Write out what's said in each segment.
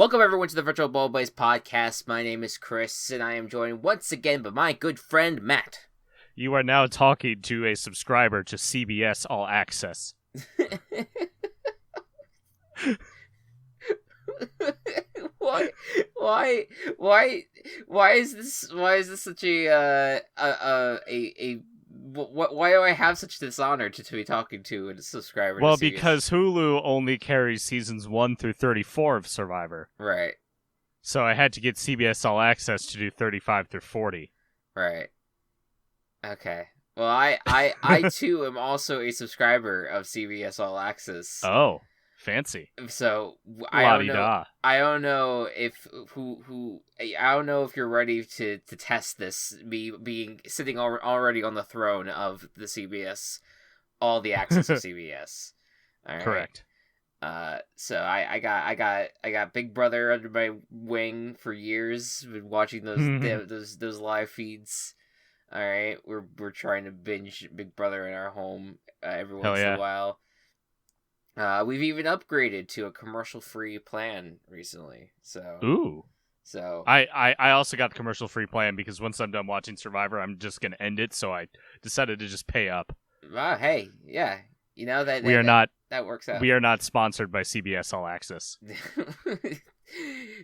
Welcome everyone to the Virtual Ball Boys podcast. My name is Chris, and I am joined once again by my good friend Matt. You are now talking to a subscriber to CBS All Access. Why is this such why do I have such dishonor to be talking to a subscriber? Well, to because Hulu only carries seasons 1 through 34 of Survivor. Right. So I had to get CBS All Access to do 35 through 40. Right. Okay. Well, I too am also a subscriber of CBS All Access. Oh, fancy. So I don't know. La-di-da. I don't know if I don't know if you're ready to test this. Me being sitting already on the throne of the CBS, all the access of CBS. All right. Correct. So I got Big Brother under my wing for years. Been watching those live feeds. All right, we're trying to binge Big Brother in our home every once in a while. We've even upgraded to a commercial-free plan recently. So I also got the commercial-free plan because once I'm done watching Survivor, I'm just gonna end it. So I decided to just pay up. Hey, yeah, you know that that works out. We are not sponsored by CBS All Access.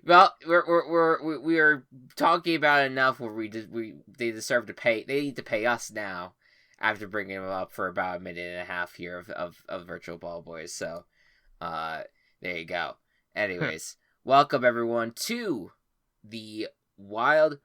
Well, we are talking about enough where they deserve to pay. They need to pay us now after bringing them up for about a minute and a half here of Virtual Ball Boys. So, there you go. Anyways, welcome everyone to the the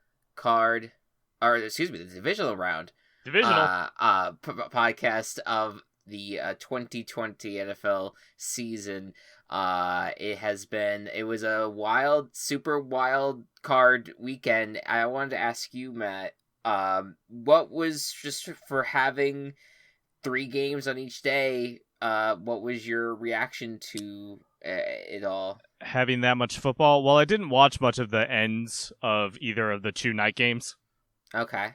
Divisional Round. Podcast of the 2020 NFL season. It was a super wild card weekend. I wanted to ask you, Matt, what was, just for having 3 games on each day, what was your reaction to it all? Having that much football? Well, I didn't watch much of the ends of either of the 2 night games. Okay.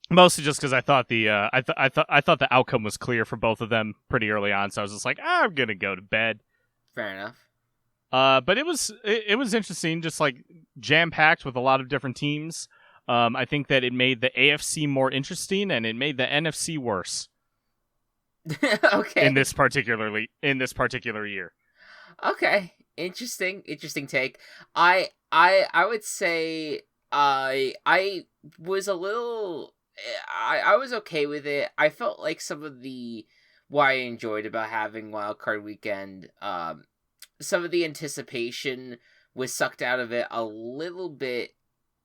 Mostly just because I thought I thought the outcome was clear for both of them pretty early on, so I was just like, I'm gonna go to bed. Fair enough. But it was interesting, just like jam packed with a lot of different teams. I think that it made the AFC more interesting, and it made the NFC worse. Okay. In this particular year. Okay, interesting take. I would say I was a little. I was okay with it. I felt like some of what I enjoyed about having Wild Card Weekend, some of the anticipation was sucked out of it a little bit.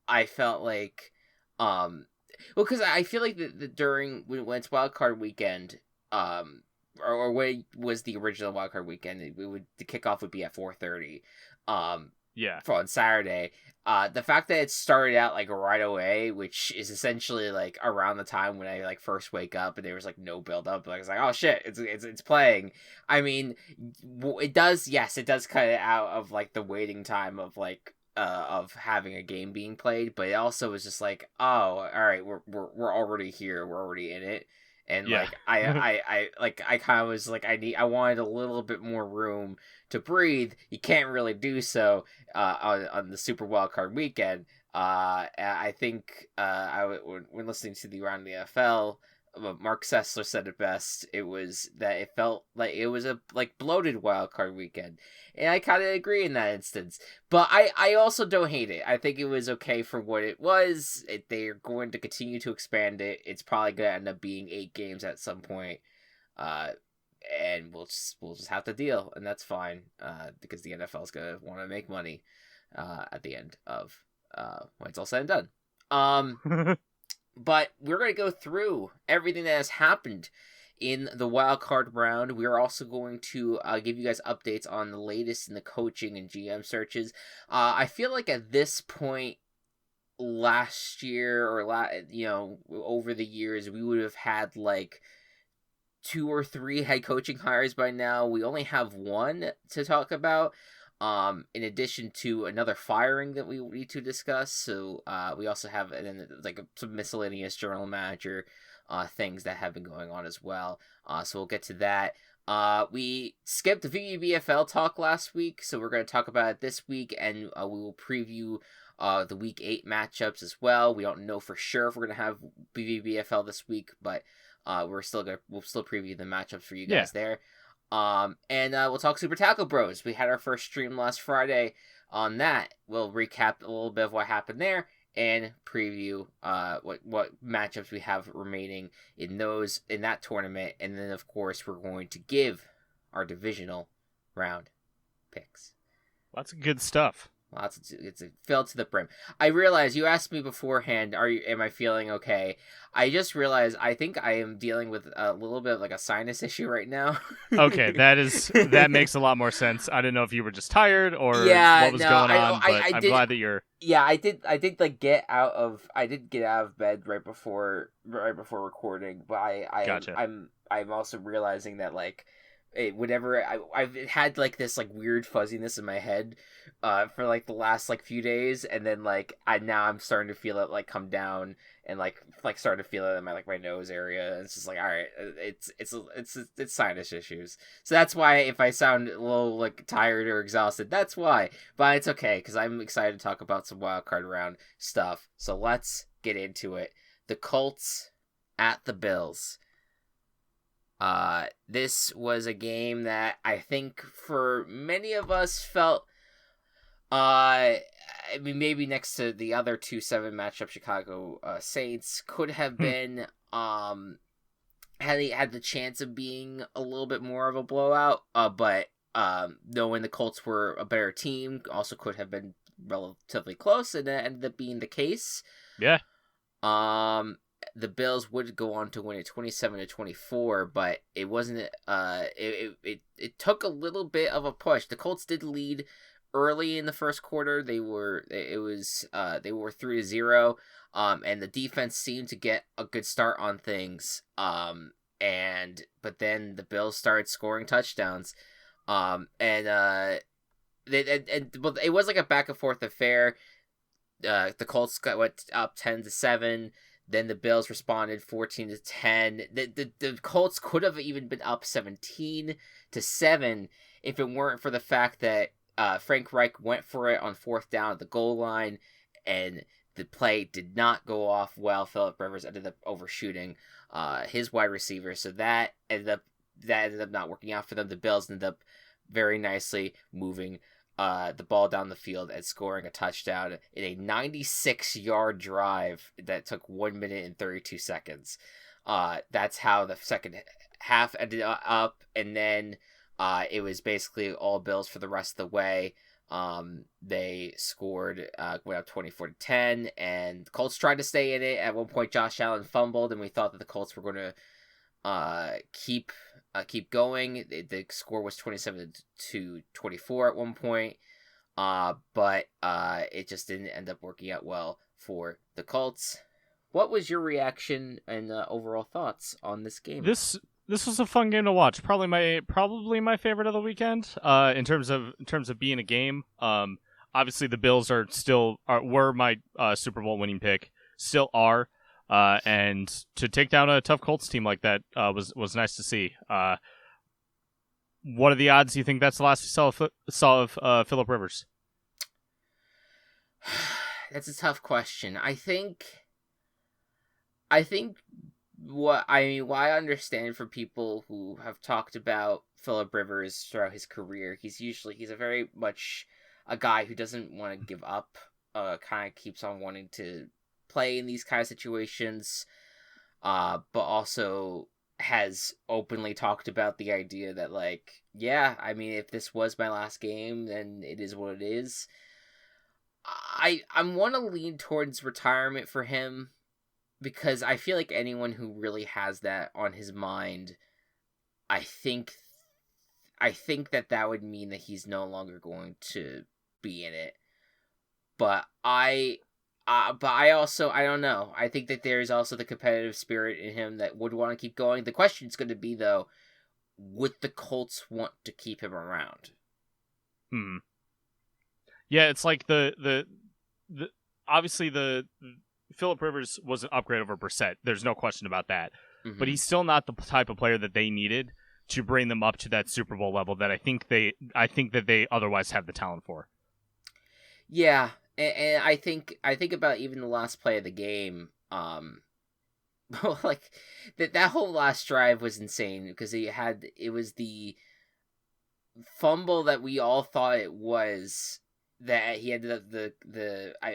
I felt like, because I feel like during when it's Wild Card Weekend, or when it was the original Wild Card Weekend, the kickoff would be at 4:30. For on Saturday. The fact that it started out like right away, which is essentially like around the time when I like first wake up, and there was like no build up. Like, it's like, oh shit, it's playing. I mean, it does cut it out of like the waiting time of like of having a game being played, but it also was just like, oh, all right, we're already here, we're already in it. And yeah. I kind of was like, I wanted a little bit more room to breathe. You can't really do so on the Super Wildcard Weekend. I think when listening to the Around the NFL, Mark Sessler said it best. It was that it felt like it was a bloated Wildcard Weekend, and I kind of agree in that instance. But I also don't hate it. I think it was okay for what it was. They're going to continue to expand it. It's probably going to end up being 8 games at some point. And we'll just have to deal, and that's fine, because the NFL is gonna want to make money at the end of when it's all said and done. But we're gonna go through everything that has happened in the wild card round. We are also going to give you guys updates on the latest in the coaching and GM searches. I feel like at this point last year or over the years, we would have had like 2 or 3 head coaching hires by now. We only have 1 to talk about, in addition to another firing that we need to discuss. So we also have some miscellaneous general manager things that have been going on as well. So we'll get to that. We skipped the VBBFL talk last week, so we're going to talk about it this week, and we will preview the Week 8 matchups as well. We don't know for sure if we're going to have VBBFL this week, but we'll still preview the matchups for you guys there. And we'll talk Super Tackle Bros. We had our first stream last Friday on that. We'll recap a little bit of what happened there and preview what matchups we have remaining in that tournament. And then, of course, we're going to give our divisional round picks. Lots of good stuff. It's filled to the brim. I realize you asked me beforehand, am I feeling okay? I just realized I think I am dealing with a little bit of like a sinus issue right now. Okay, that makes a lot more sense. I didn't know if you were just tired or what was going on, but I'm glad that you're. Yeah, I did get out of bed right before recording, but Gotcha. I'm also realizing that like whenever I've had like this like weird fuzziness in my head for like the last like few days, and then like I'm starting to feel it like come down and like starting to feel it in my nose area, and it's just like, all right, it's sinus issues. So that's why if I sound a little like tired or exhausted, that's why. But it's okay because I'm excited to talk about some wild card round stuff. So let's get into it. The Colts at the Bills. This was a game that I think for many of us felt, I mean, maybe next to the other 2-7 matchup, Chicago Saints could have been, had the chance of being a little bit more of a blowout, but knowing the Colts were a better team also could have been relatively close, and that ended up being the case. Yeah. The Bills would go on to win it 27-24, but it wasn't. It took a little bit of a push. The Colts did lead early in the first quarter. They were 3-0, and the defense seemed to get a good start on things. But then the Bills started scoring touchdowns. But it was like a back and forth affair. The Colts went up 10-7. Then the Bills responded 14-10. The Colts could have even been up 17-7 if it weren't for the fact that Frank Reich went for it on fourth down at the goal line, and the play did not go off well. Phillip Rivers ended up overshooting his wide receiver, so that ended up not working out for them. The Bills ended up very nicely moving the ball down the field and scoring a touchdown in a 96-yard drive that took 1 minute and 32 seconds. That's how the second half ended up, and then it was basically all Bills for the rest of the way. They scored, went up 24-10, and the Colts tried to stay in it. At one point, Josh Allen fumbled, and we thought that the Colts were going to keep going. The score was 27-24 at one point, but it just didn't end up working out well for the Colts. What was your reaction and overall thoughts on this game? This was a fun game to watch. Probably my favorite of the weekend. In terms of being a game. Obviously the Bills were my Super Bowl winning pick. Still are. And to take down a tough Colts team like that was nice to see. What are the odds you think that's the last we saw of Phillip Rivers? That's a tough question. I think what I understand from people who have talked about Phillip Rivers throughout his career, he's a very much a guy who doesn't want to give up, kind of keeps on wanting to play in these kind of situations, but also has openly talked about the idea that, like, yeah, I mean, if this was my last game, then it is what it is. I want to lean towards retirement for him, because I feel like anyone who really has that on his mind, I think that would mean that he's no longer going to be in it. But I don't know. I think that there's also the competitive spirit in him that would want to keep going. The question is going to be, though, would the Colts want to keep him around? Yeah, it's like the obviously the Phillip Rivers was an upgrade over Brissett. There's no question about that. Mm-hmm. But he's still not the type of player that they needed to bring them up to that Super Bowl level that I think that they otherwise have the talent for. Yeah, and I think about even the last play of the game. Like that whole last drive was insane because it was the fumble that we all thought it was, that he had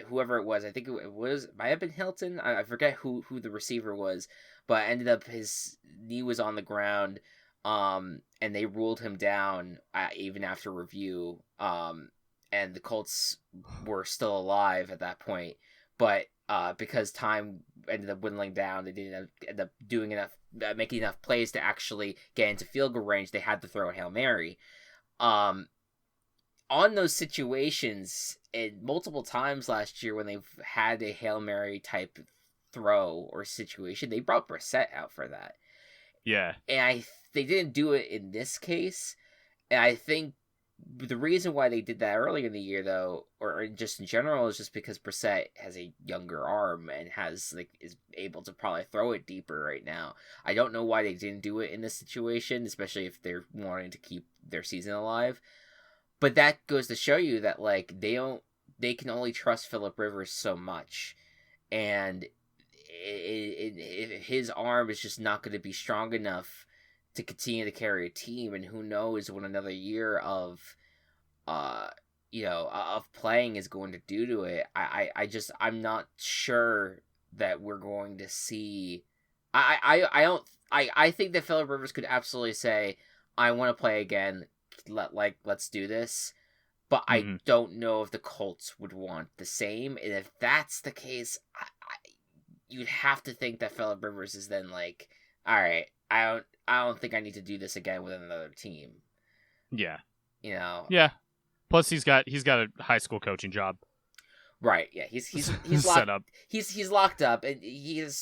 whoever it was, I think it was, might have been Hilton, I forget who the receiver was, but ended up his knee was on the ground, and they ruled him down even after review, and the Colts were still alive at that point, but because time ended up whittling down, they didn't end up doing enough, making enough plays to actually get into field goal range. They had to throw a Hail Mary. On those situations, and multiple times last year when they've had a Hail Mary type throw or situation, they brought Brissett out for that. Yeah. And they didn't do it in this case. And I think the reason why they did that earlier in the year, though, or just in general, is just because Brissett has a younger arm and is able to probably throw it deeper right now. I don't know why they didn't do it in this situation, especially if they're wanting to keep their season alive. But that goes to show you that they can only trust Phillip Rivers so much, and his arm is just not going to be strong enough to continue to carry a team, and who knows what another year of playing is going to do to it. I'm not sure that we're going to see. I think that Phillip Rivers could absolutely say, I want to play again, let's do this, but I don't know if the Colts would want the same, and if that's the case, you'd have to think that Phillip Rivers is then like, all right, I don't think I need to do this again with another team. Yeah. Yeah. Plus he's got a high school coaching job. Right. Yeah. He's locked, set up. He's locked up, and he has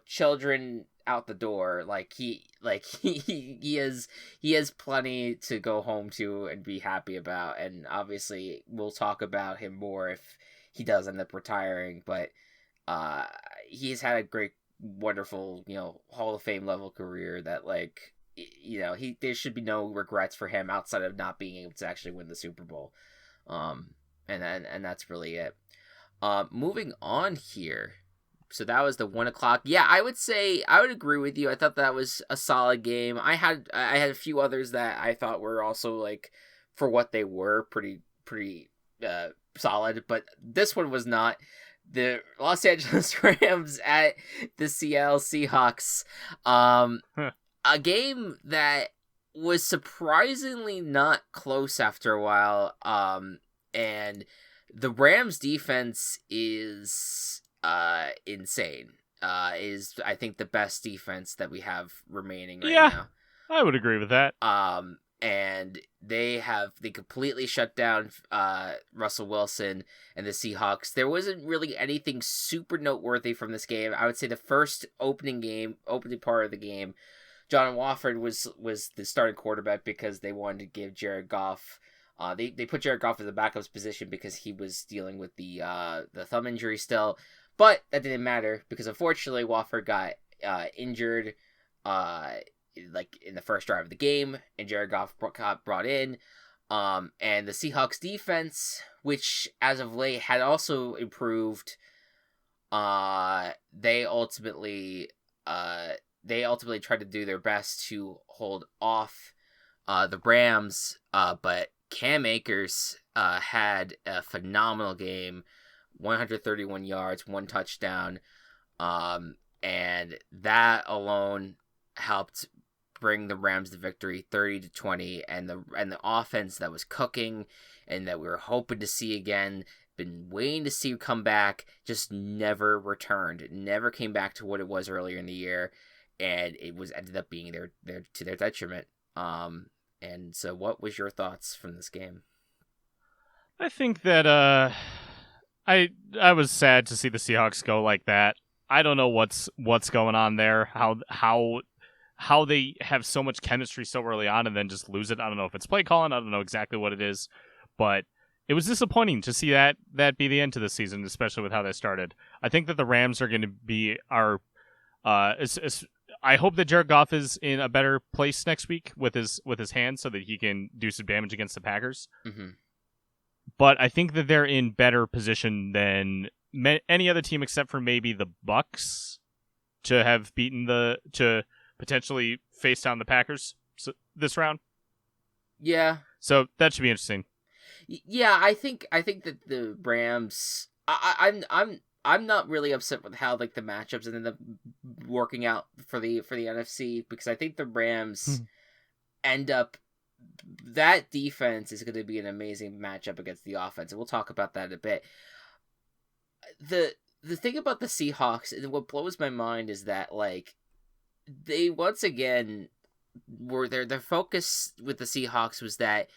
children out the door. He has plenty to go home to and be happy about. And obviously we'll talk about him more if he does end up retiring, but he's had a great, wonderful, Hall of Fame level career that there should be no regrets for him outside of not being able to actually win the Super Bowl. And that's really it. Moving on here. So that was the 1:00. Yeah, I would agree with you. I thought that was a solid game. I had a few others that I thought were also, for what they were, pretty solid, but this one was not. The Los Angeles Rams at the Seattle Seahawks. A game that was surprisingly not close after a while. And the Rams defense is insane. Is, I think, the best defense that we have remaining right now. I would agree with that. And they completely shut down Russell Wilson and the Seahawks. There wasn't really anything super noteworthy from this game. I would say the first opening part of the game, John Wofford was the starting quarterback because they wanted to give Jared Goff. They put Jared Goff in the backup's position because he was dealing with the thumb injury still, but that didn't matter because unfortunately Wofford got injured. In the first drive of the game, and Jared Goff got brought in, and the Seahawks defense, which as of late had also improved, they ultimately tried to do their best to hold off the Rams, but Cam Akers had a phenomenal game, 131 yards, 1 touchdown, and that alone helped bring the Rams the victory, 30-20, and the offense that was cooking and that we were hoping to see again, been waiting to see come back, just never returned. It never came back to what it was earlier in the year, and it ended up being their to their detriment. And so, what was your thoughts from this game? I think that I was sad to see the Seahawks go like that. I don't know what's going on there. How they have so much chemistry so early on and then just lose it. I don't know if it's play calling. I don't know exactly what it is, but it was disappointing to see that be the end to the season, especially with how they started. I think that the Rams are going to be I hope that Jared Goff is in a better place next week with his hands so that he can do some damage against the Packers. Mm-hmm. But I think that they're in better position than any other team except for maybe the Bucks to have to potentially face down the Packers this round. Yeah. So that should be interesting. Yeah, I think that the Rams. I'm not really upset with how like the matchups ended up working out for the NFC, because I think the Rams end up, that defense is going to be an amazing matchup against the offense, and we'll talk about that in a bit. The thing about the Seahawks, and what blows my mind, is that like they once again were their focus with the Seahawks was that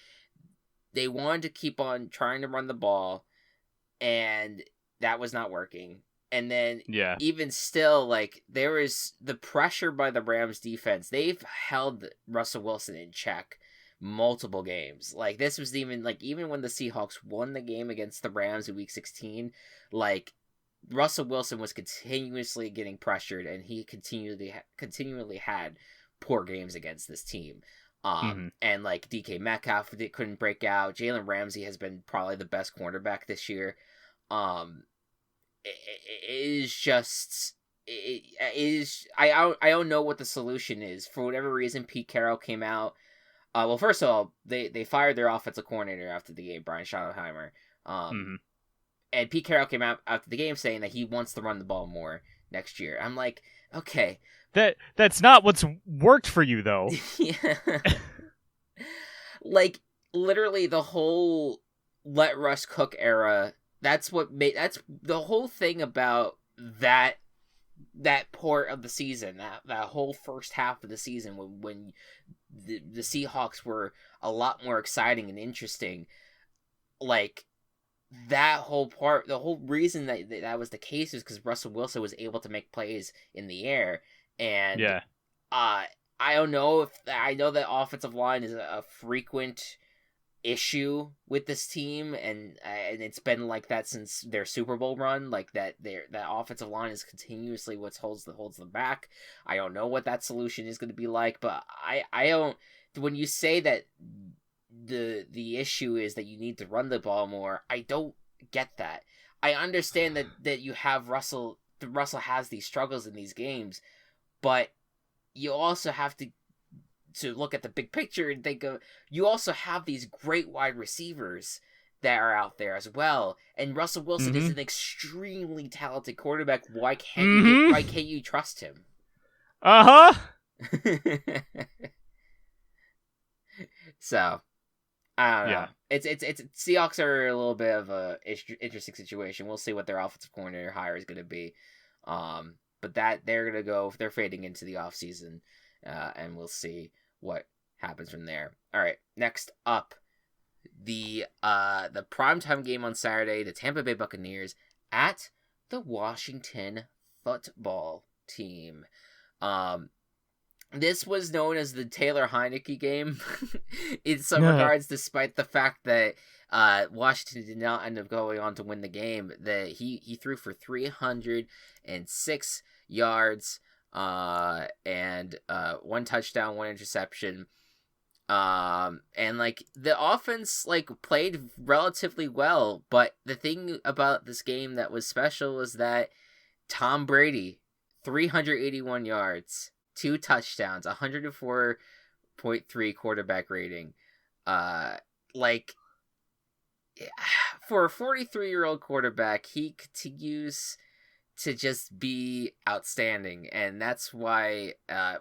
they wanted to keep on trying to run the ball, and that was not working. And then even still, like, there was the pressure by the Rams defense. They've held Russell Wilson in check multiple games. Like, this was even when the Seahawks won the game against the Rams in week 16, like, Russell Wilson was continuously getting pressured, and he continually had poor games against this team. And like DK Metcalf couldn't break out. Jalen Ramsey has been probably the best cornerback this year. It is just, I don't know what the solution is. For whatever reason, Pete Carroll came out. Well, first of all, they fired their offensive coordinator after the game, Brian Schottenheimer. And Pete Carroll came out after the game saying that he wants to run the ball more next year. I'm like, okay. That's not what's worked for you, though. Yeah. Like, literally the whole let Russ cook era, that's the whole thing about that part of the season, that whole first half of the season when the Seahawks were a lot more exciting and interesting. Like, that whole part, the whole reason that was the case is because Russell Wilson was able to make plays in the air. And I don't know I know that offensive line is a frequent issue with this team, and it's been like that since their Super Bowl run. Like that offensive line is continuously what holds them back. I don't know what that solution is going to be like, but I don't. When you say that the issue is that you need to run the ball more, I don't get that. I understand that you have Russell has these struggles in these games. But you also have to look at the big picture and think of, you also have these great wide receivers that are out there as well. And Russell Wilson is an extremely talented quarterback. Why can't you trust him? So, I don't know. Yeah. It's Seahawks are a little bit of a interesting situation. We'll see what their offensive coordinator hire is going to be. But that they're fading into the offseason, and we'll see what happens from there. All right, next up, the primetime game on Saturday, the Tampa Bay Buccaneers at the Washington Football Team. This was known as the Taylor Heineke game in some regards, despite the fact that Washington did not end up going on to win the game. That he threw for 306 yards and one touchdown, one interception. And like the offense like played relatively well, but the thing about this game that was special was that Tom Brady, 381 yards, 2 touchdowns, 104.3 quarterback rating. Like, for a 43-year-old quarterback, he continues to just be outstanding, and that's why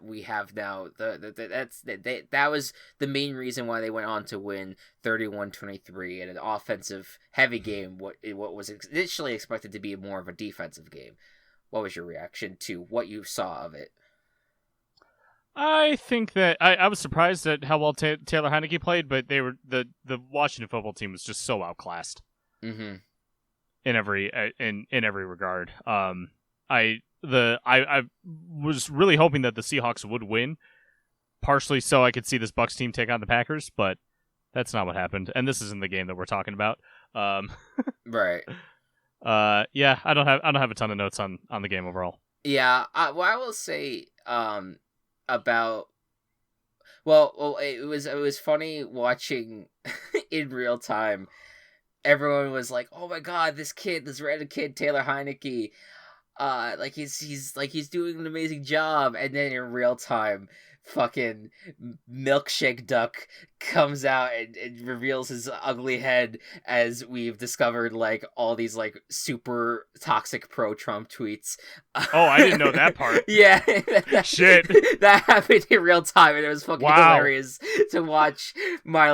we have now that was the main reason why they went on to win 31-23 in an offensive heavy game. What was initially expected to be more of a defensive game. What was your reaction to what you saw of it? I think that I was surprised at how well Taylor Heineke played, but they were the Washington football team was just so outclassed. Mm-hmm. In every regard. I was really hoping that the Seahawks would win, partially so I could see this Bucs team take on the Packers, but that's not what happened. And this isn't the game that we're talking about. Right. Yeah, I don't have a ton of notes on the game overall. Yeah, well, I will say about well, it was funny watching in real time. Everyone was like, "Oh my god, this random kid, Taylor Heineke, like he's doing an amazing job." And then in real time, fucking Milkshake Duck comes out and reveals his ugly head, as we've discovered like all these like super toxic pro-Trump tweets. Oh, I didn't know that part. Yeah. Shit. That happened in real time, and it was fucking hilarious to watch my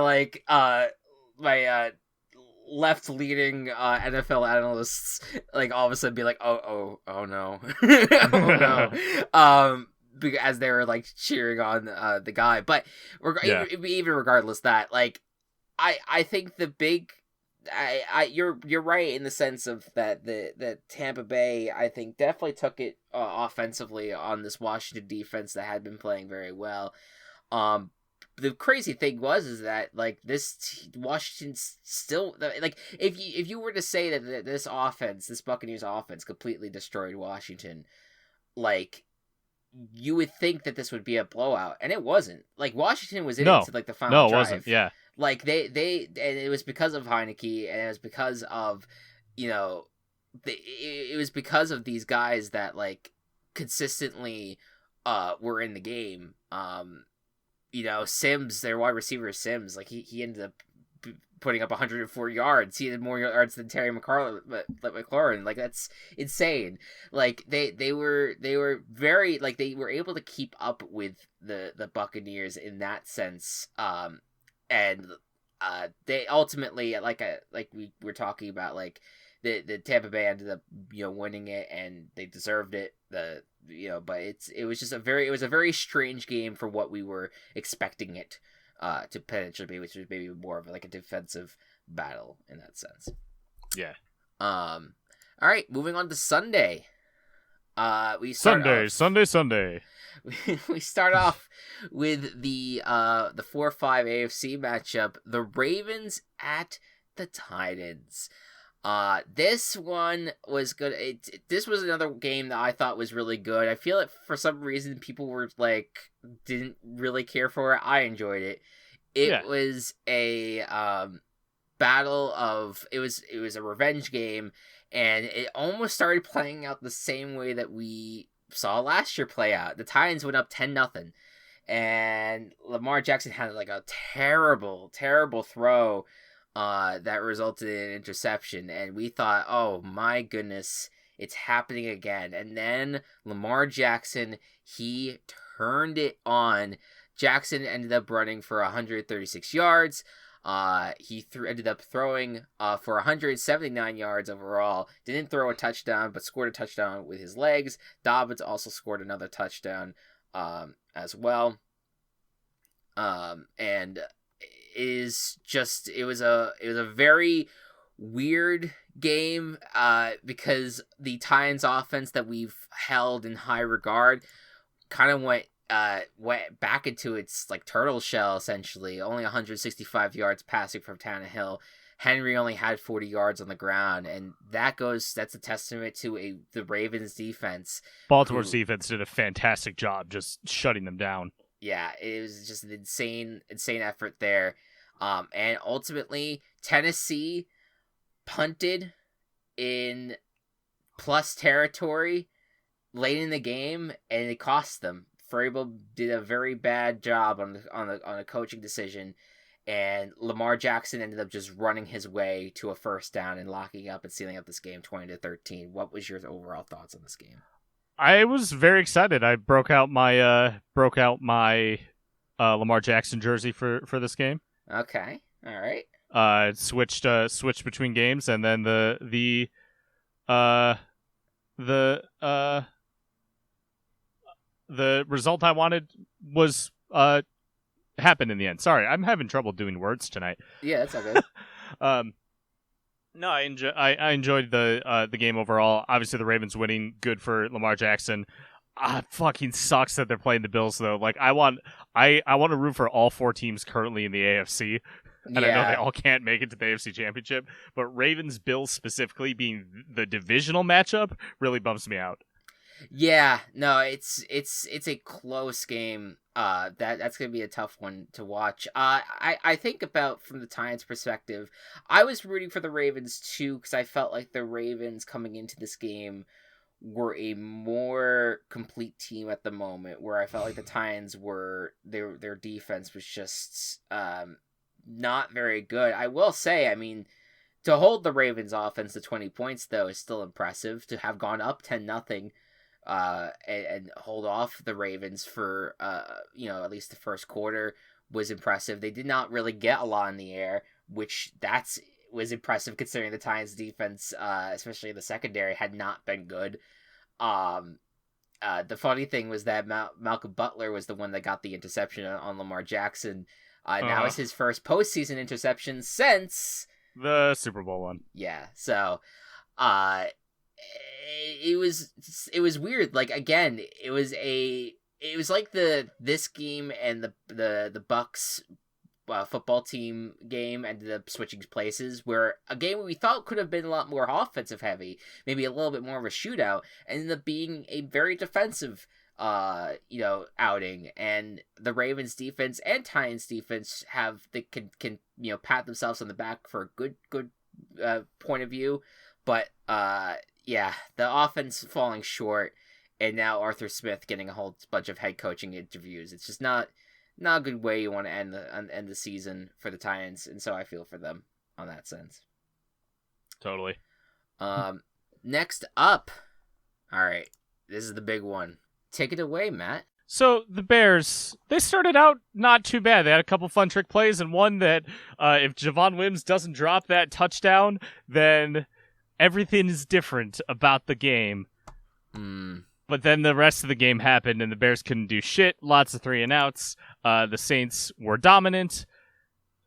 left-leaning NFL analysts like all of a sudden be like, oh no, oh no, as they were like cheering on the guy. But even regardless that, like, I think the big, you're right in the sense of that the Tampa Bay, I think, definitely took it offensively on this Washington defense that had been playing very well. The crazy thing is that like this Washington still, like, if you were to say that this Buccaneers offense completely destroyed Washington, like, you would think that this would be a blowout, and it wasn't. Like, Washington was in it to like the final drive. No, it wasn't. Yeah, like they and it was because of Heineke, and it was because of it was because of these guys that like consistently were in the game. Sims, their wide receiver Sims, like he ended up putting up 104 yards. He had more yards than Terry McLaurin. Like, that's insane. Like they were very, like, they were able to keep up with the Buccaneers in that sense. And they ultimately, like we were talking about, like the Tampa Bay ended up winning it, and they deserved it. But it was a very strange game for what we were expecting it to potentially be, which was maybe more of like a defensive battle in that sense. Yeah. All right, moving on to Sunday. We Sunday. We start off with the 4-5 AFC matchup, the Ravens at the Titans. This one was good. This was another game that I thought was really good. I feel like for some reason people were like didn't really care for it. I enjoyed it. It was a battle of it was a revenge game, and it almost started playing out the same way that we saw last year play out. The Titans went up 10-0, and Lamar Jackson had like a terrible throw that resulted in an interception, and we thought, oh my goodness, it's happening again. And then Lamar Jackson, he turned it on. Jackson ended up running for 136 yards. He ended up throwing for 179 yards overall. Didn't throw a touchdown, but scored a touchdown with his legs. Dobbins also scored another touchdown as well. And it was a very weird game because the Titans offense that we've held in high regard kind of went back into its like turtle shell, essentially. Only 165 yards passing from Tannehill. Henry only had 40 yards on the ground, and that's a testament to the Ravens defense. Baltimore's defense did a fantastic job just shutting them down. Yeah, it was just an insane effort there. And ultimately, Tennessee punted in plus territory late in the game, and it cost them. Vrabel did a very bad job on a coaching decision, and Lamar Jackson ended up just running his way to a first down and locking up and sealing up this game 20-13. What was your overall thoughts on this game? I was very excited. I broke out my Lamar Jackson jersey for this game. Okay, all right. Switched between games, and then the result I wanted was happened in the end. Sorry, I'm having trouble doing words tonight. Yeah, that's all good. No, I enjoyed the game overall. Obviously, the Ravens winning, good for Lamar Jackson. Fucking sucks that they're playing the Bills though. Like, I want to root for all four teams currently in the AFC. And I know they all can't make it to the AFC Championship, but Ravens Bills specifically being the divisional matchup really bumps me out. Yeah, no, it's a close game. That's gonna be a tough one to watch. I think about from the Titans' perspective, I was rooting for the Ravens too because I felt like the Ravens coming into this game were a more complete team at the moment. Where I felt like the Titans were their defense was just not very good. I will say, I mean, to hold the Ravens offense to 20 points though is still impressive. To have gone up 10-0 and hold off the Ravens for at least the first quarter was impressive. They did not really get a lot in the air, which was impressive considering the Titans defense, especially the secondary, had not been good. The funny thing was that Malcolm Butler was the one that got the interception on Lamar Jackson. Now it's his first postseason interception since the Super Bowl one. Yeah, so it was weird. Like, again, it was like this game and the Bucks football team game ended up switching places, where a game we thought could have been a lot more offensive heavy, maybe a little bit more of a shootout, ended up being a very defensive outing. And the Ravens defense and Titans defense can pat themselves on the back for a good point of view, but yeah, the offense falling short, and now Arthur Smith getting a whole bunch of head coaching interviews. It's just not a good way you want to end the season for the Titans, and so I feel for them on that sense. Totally. Next up, all right, this is the big one. Take it away, Matt. So the Bears, they started out not too bad. They had a couple fun trick plays, and one that if Javon Wims doesn't drop that touchdown, then everything is different about the game. But then the rest of the game happened, and the Bears couldn't do shit. Lots of 3-and-outs. The Saints were dominant.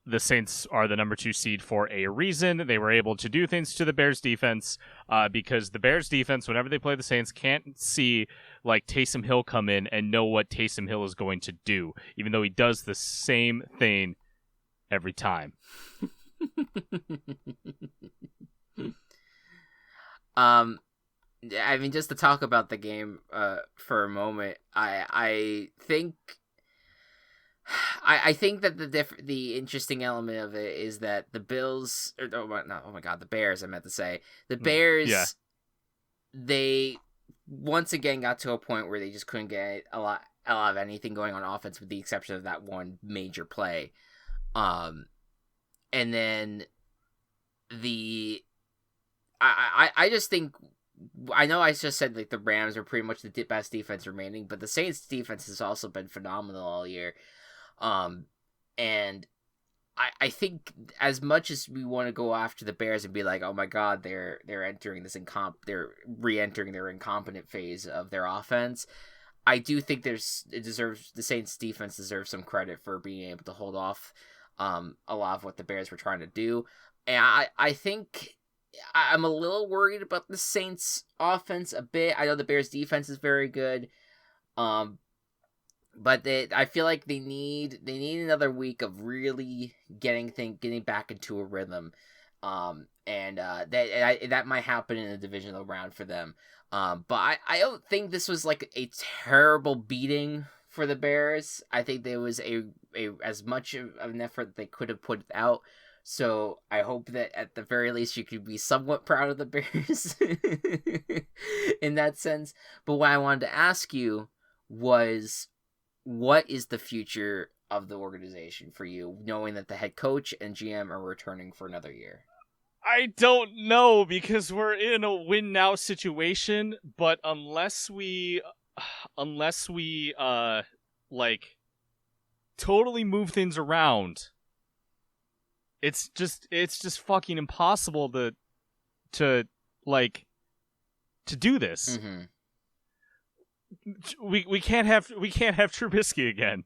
The Saints are the number 2 seed for a reason. They were able to do things to the Bears defense because the Bears defense, whenever they play the Saints, can't see like Taysom Hill come in and know what Taysom Hill is going to do, even though he does the same thing every time. I mean, just to talk about the game for a moment, I think that the interesting element of it is that the Bills, the Bears, I meant to say, the Bears, they once again got to a point where they just couldn't get a lot of anything going on offense, with the exception of that one major play. And then I just think, I know I just said like the Rams are pretty much the best defense remaining, but the Saints defense has also been phenomenal all year. And I think as much as we want to go after the Bears and be like, oh my god, they're entering this they're re-entering their incompetent phase of their offense, I do think the Saints defense deserves some credit for being able to hold off a lot of what the Bears were trying to do. And I think I'm a little worried about the Saints offense a bit. I know the Bears defense is very good. But I feel like they need another week of really getting back into a rhythm, and that might happen in the divisional round for them. But I don't think this was like a terrible beating for the Bears. I think there was a as much of an effort that they could have put out. So I hope that at the very least you could be somewhat proud of the Bears in that sense. But what I wanted to ask you was, what is the future of the organization for you, knowing that the head coach and GM are returning for another year? I don't know, because we're in a win now situation, but unless we like totally move things around, it's just fucking impossible to do this. Mm-hmm. We can't have Chabisky again.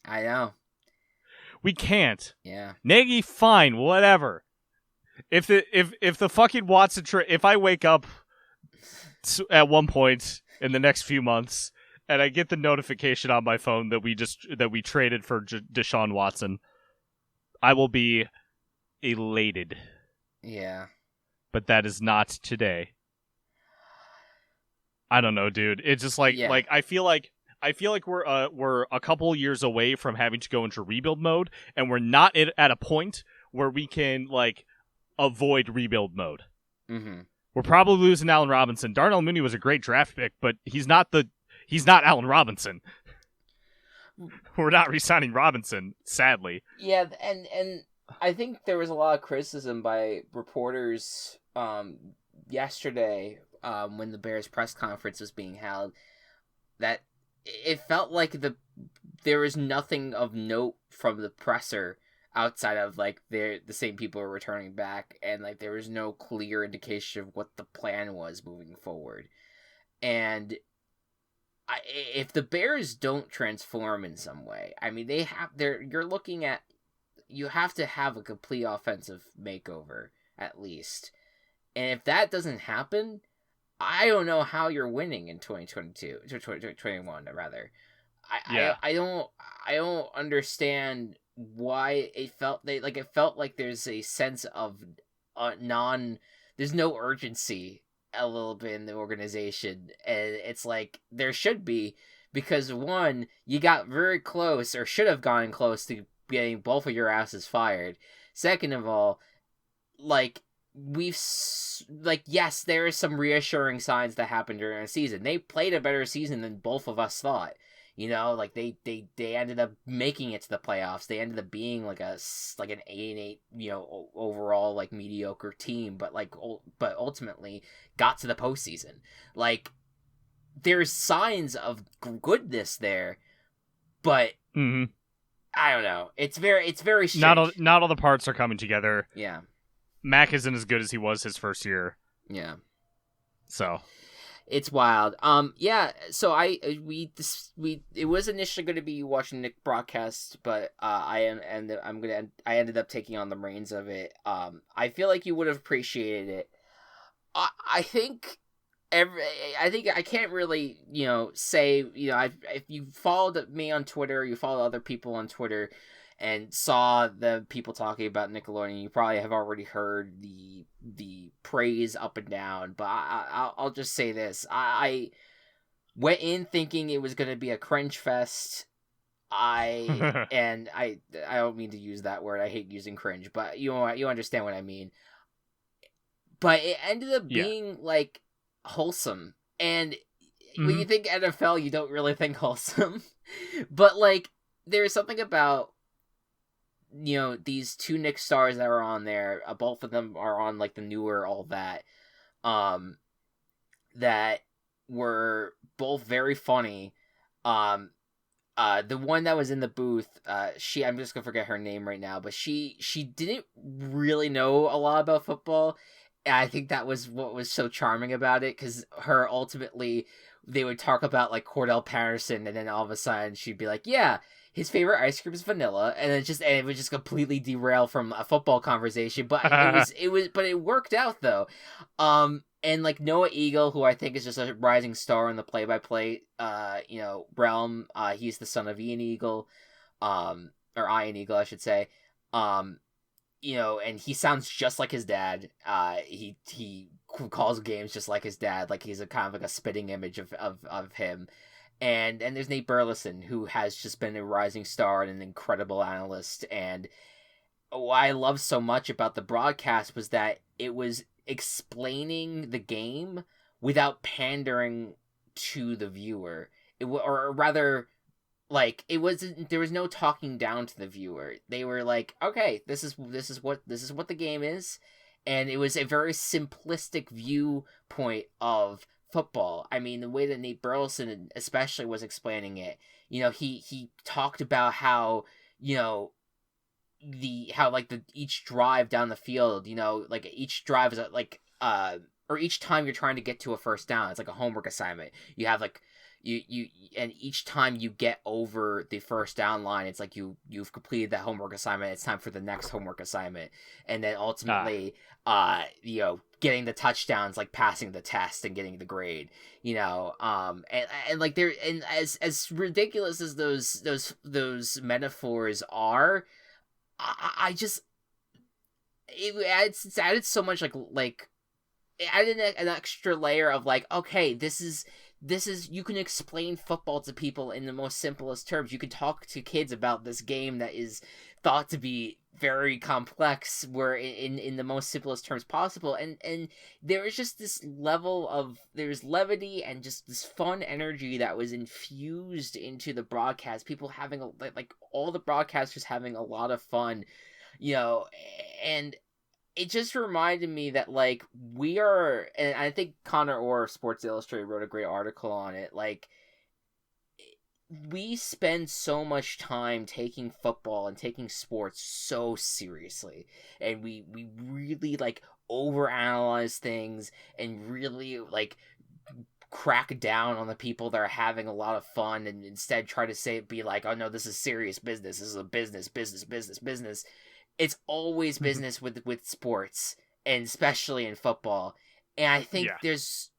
I know. We can't. Yeah. Nagy, fine, whatever. If the fucking Watson if I wake up at one point in the next few months and I get the notification on my phone that we traded for Deshaun Watson, I will be elated. Yeah. But that is not today. I don't know, dude. It's just like I feel like we're a couple years away from having to go into rebuild mode, and we're not at a point where we can like avoid rebuild mode. Mm-hmm. We're probably losing Allen Robinson. Darnell Mooney was a great draft pick, but he's not Allen Robinson. We're not re-signing Robinson, sadly. Yeah, and I think there was a lot of criticism by reporters yesterday when the Bears press conference was being held, that it felt like there was nothing of note from the presser outside of like the same people were returning back, and like there was no clear indication of what the plan was moving forward. And if the Bears don't transform in some way, I mean, you're looking at, you have to have a complete offensive makeover at least. And if that doesn't happen, I don't know how you're winning in 2021 rather. I don't understand why it felt like there's a sense of there's no urgency a little bit in the organization, and it's like there should be, because one, you got very close or should have gotten close to getting both of your asses fired. Second of all, like yes, there is some reassuring signs that happened during the season. They played a better season than both of us thought. You know, like they ended up making it to the playoffs. They ended up being like an 8-8, you know, overall like mediocre team, but ultimately got to the postseason. Like, there's signs of goodness there, but I don't know. It's very strange. Not all the parts are coming together. Yeah, Mac isn't as good as he was his first year. Yeah, so. It's wild. Yeah. So it was initially going to be watching Nick broadcast, but I ended up taking on the reins of it. I feel like you would have appreciated it. I think I can't really, you know, say, you know, if you followed me on Twitter, you follow other people on Twitter, and saw the people talking about Nickelodeon, you probably have already heard the praise up and down. But I'll just say this: I went in thinking it was going to be a cringe fest. And I don't mean to use that word. I hate using cringe, but you understand what I mean. But it ended up being like wholesome, and when you think NFL, you don't really think wholesome. But like, there's something about, you know, these two Nick stars that are on there, both of them are on like the newer All That, that were both very funny. The one that was in the booth, I'm just gonna forget her name right now, but she didn't really know a lot about football. And I think that was what was so charming about it, because her ultimately, they would talk about like Cordell Patterson, and then all of a sudden she'd be like, yeah, his favorite ice cream is vanilla, and it would just completely derail from a football conversation. But but it worked out though. And like Noah Eagle, who I think is just a rising star in the play-by-play, you know, realm. He's the son of Ian Eagle, or Ian Eagle, I should say. You know, and he sounds just like his dad. He calls games just like his dad. Like, he's a kind of like a spitting image of him. And there's Nate Burleson, who has just been a rising star and an incredible analyst. And what I love so much about the broadcast was that it was explaining the game without pandering to the viewer. Or rather, like, it wasn't, there was no talking down to the viewer. They were like, okay, this is what the game is. And it was a very simplistic viewpoint of football. I mean, the way that Nate Burleson especially was explaining it, you know, he talked about how, you know, each drive down the field, you know, like each drive is or each time you're trying to get to a first down, it's like a homework assignment. You have like and each time you get over the first down line, it's like you've completed that homework assignment. It's time for the next homework assignment, and then ultimately, you know, getting the touchdowns, like passing the test and getting the grade. You know, and like there, and as ridiculous as those metaphors are, I just it's added so much like. It added an extra layer of like, okay, this is you can explain football to people in the most simplest terms. You can talk to kids about this game that is thought to be very complex, where in the most simplest terms possible, and there is just this level of, there's levity and just this fun energy that was infused into the broadcast, people having like all the broadcasters having a lot of fun, and it just reminded me that, like, we are, and I think Connor Orr of Sports Illustrated wrote a great article on it, like, we spend so much time taking football and taking sports so seriously, and we really, like, overanalyze things and really, like, crack down on the people that are having a lot of fun, and instead try to be like, oh no, this is serious business, this is a business. It's always business with sports, and especially in football. And I think there's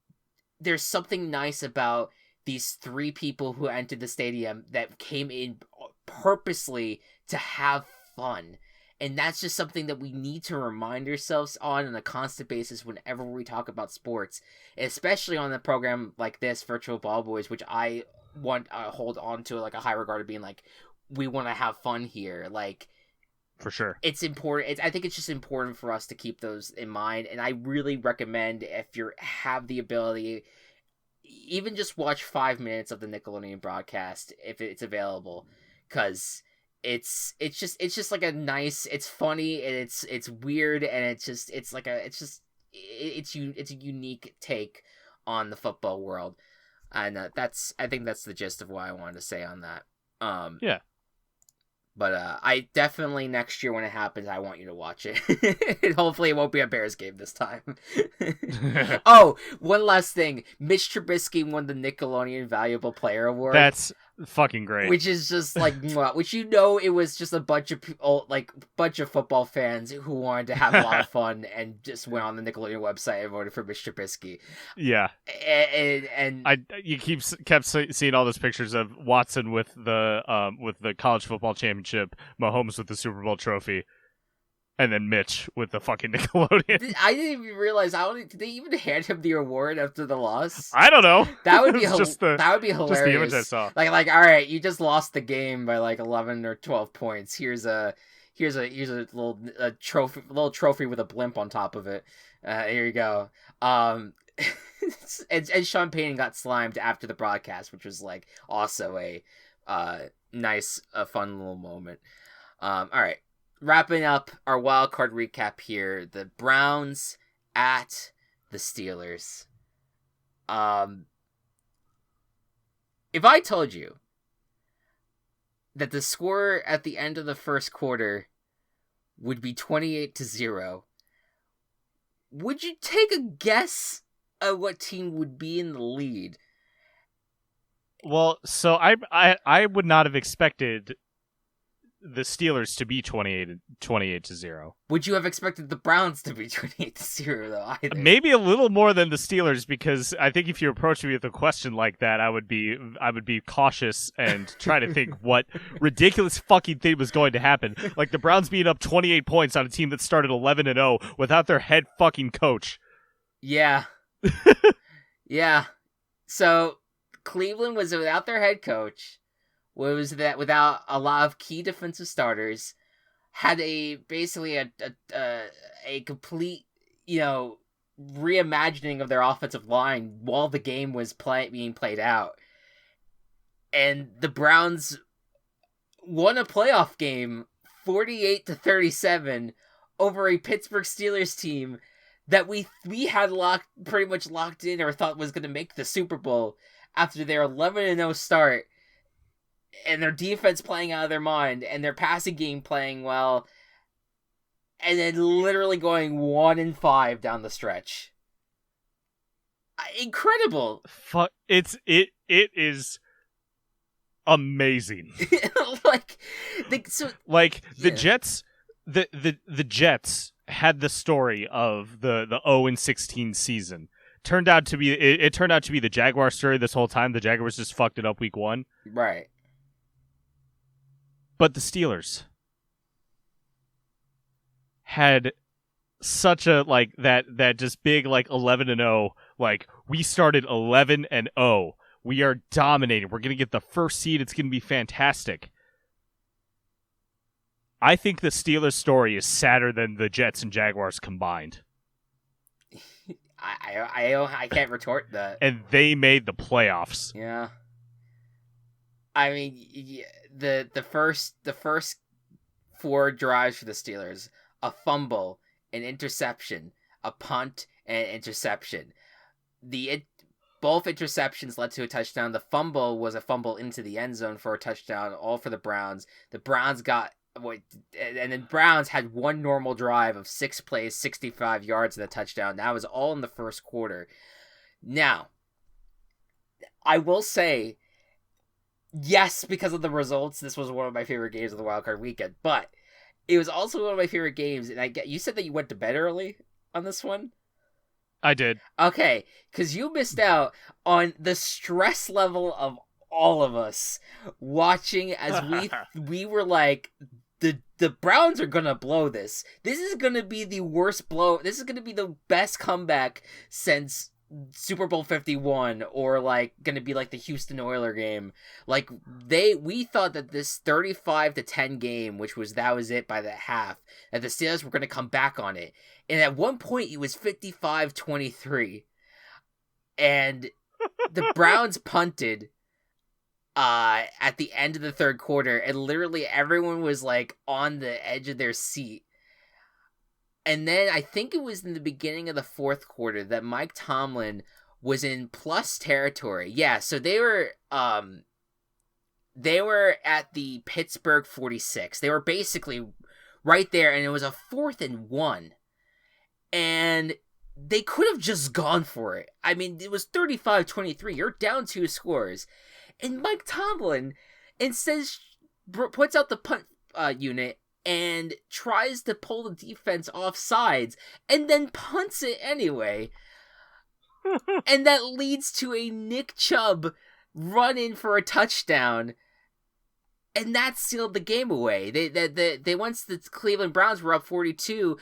something nice about these 3 people who entered the stadium that came in purposely to have fun. And that's just something that we need to remind ourselves on a constant basis whenever we talk about sports, especially on a program like this, Virtual Ball Boys, which I want to hold on to like a high regard of being like, we want to have fun here. Like, for sure, it's important. I think it's just important for us to keep those in mind. And I really recommend, if you have the ability, even just watch 5 minutes of the Nickelodeon broadcast if it's available, because it's just like a nice, it's funny, and it's weird, and it's a unique take on the football world, and I think that's the gist of what I wanted to say on that. Yeah. But I definitely, next year when it happens, I want you to watch it. And hopefully it won't be a Bears game this time. Oh, one last thing. Mitch Trubisky won the Nickelodeon Valuable Player Award. That's fucking great. Which is just like, which, it was just a bunch of football fans who wanted to have a lot of fun and just went on the Nickelodeon website and voted for Mitch Trubisky. Yeah. And you kept seeing all those pictures of Watson with the college football championship, Mahomes with the Super Bowl trophy, and then Mitch with the fucking Nickelodeon. I didn't even realize, did they even hand him the award after the loss? I don't know. That would be that would be hilarious. Just the image I saw. Like, all right, you just lost the game by like 11 or 12 points. Here's a little trophy with a blimp on top of it. Here you go. And Sean Payton got slimed after the broadcast, which was like also a nice, fun little moment. All right. Wrapping up our wild card recap here, the Browns at the Steelers. If I told you that the score at the end of the first quarter would be 28-0, would you take a guess at what team would be in the lead? Well, so I would not have expected the Steelers to be 28-0. Would you have expected the Browns to be 28-0 though? Either? Maybe a little more than the Steelers, because I think if you approach me with a question like that, I would be cautious and try to think what ridiculous fucking thing was going to happen. Like the Browns being up 28 points on a team that started 11-0 without their head fucking coach. Yeah. Yeah. So Cleveland was without their head coach. Was that without a lot of key defensive starters, had basically a complete, reimagining of their offensive line while the game was being played out. And the Browns won a playoff game 48-37 over a Pittsburgh Steelers team that we had pretty much locked in, or thought was going to make the Super Bowl after their 11-0 start. And their defense playing out of their mind, and their passing game playing well, and then literally going 1-5 down the stretch. Incredible! It is amazing. The Jets, the Jets had the story of the 0-16 season. It turned out to be the Jaguars story this whole time. The Jaguars just fucked it up week 1. Right. But the Steelers had such a that just big 11-0 Like, we started 11-0. We are dominating. We're going to get the first seed. It's going to be fantastic. I think the Steelers' story is sadder than the Jets and Jaguars combined. I can't retort that. And they made the playoffs. Yeah. I mean, the first 4 drives for the Steelers: a fumble, an interception, a punt, and an interception. Both interceptions led to a touchdown. The fumble was a fumble into the end zone for a touchdown, all for the Browns. The Browns and the Browns had one normal drive of 6 plays, 65 yards, and a touchdown. That was all in the first quarter. Now, I will say, yes, because of the results, this was one of my favorite games of the wildcard weekend, but it was also one of my favorite games, and you said that you went to bed early on this one? I did. Okay, because you missed out on the stress level of all of us watching as we were like, the Browns are gonna blow this. This is gonna be the worst blow. This is gonna be the best comeback since Super Bowl 51, or like gonna be like the Houston Oilers game. Like we thought that this 35-10 game, that was it by the half, that the Steelers were gonna come back on it. And at one point it was 55-23. And the Browns punted at the end of the third quarter, and literally everyone was like on the edge of their seat. And then I think it was in the beginning of the fourth quarter that Mike Tomlin was in plus territory. Yeah, so they were at the Pittsburgh 46. They were basically right there, and it was a 4th and 1. And they could have just gone for it. I mean, it was 35-23. You're down 2 scores. And Mike Tomlin instead puts out the punt unit and tries to pull the defense off sides, and then punts it anyway. And that leads to a Nick Chubb run in for a touchdown, and that sealed the game away. They once the Cleveland Browns were up 42,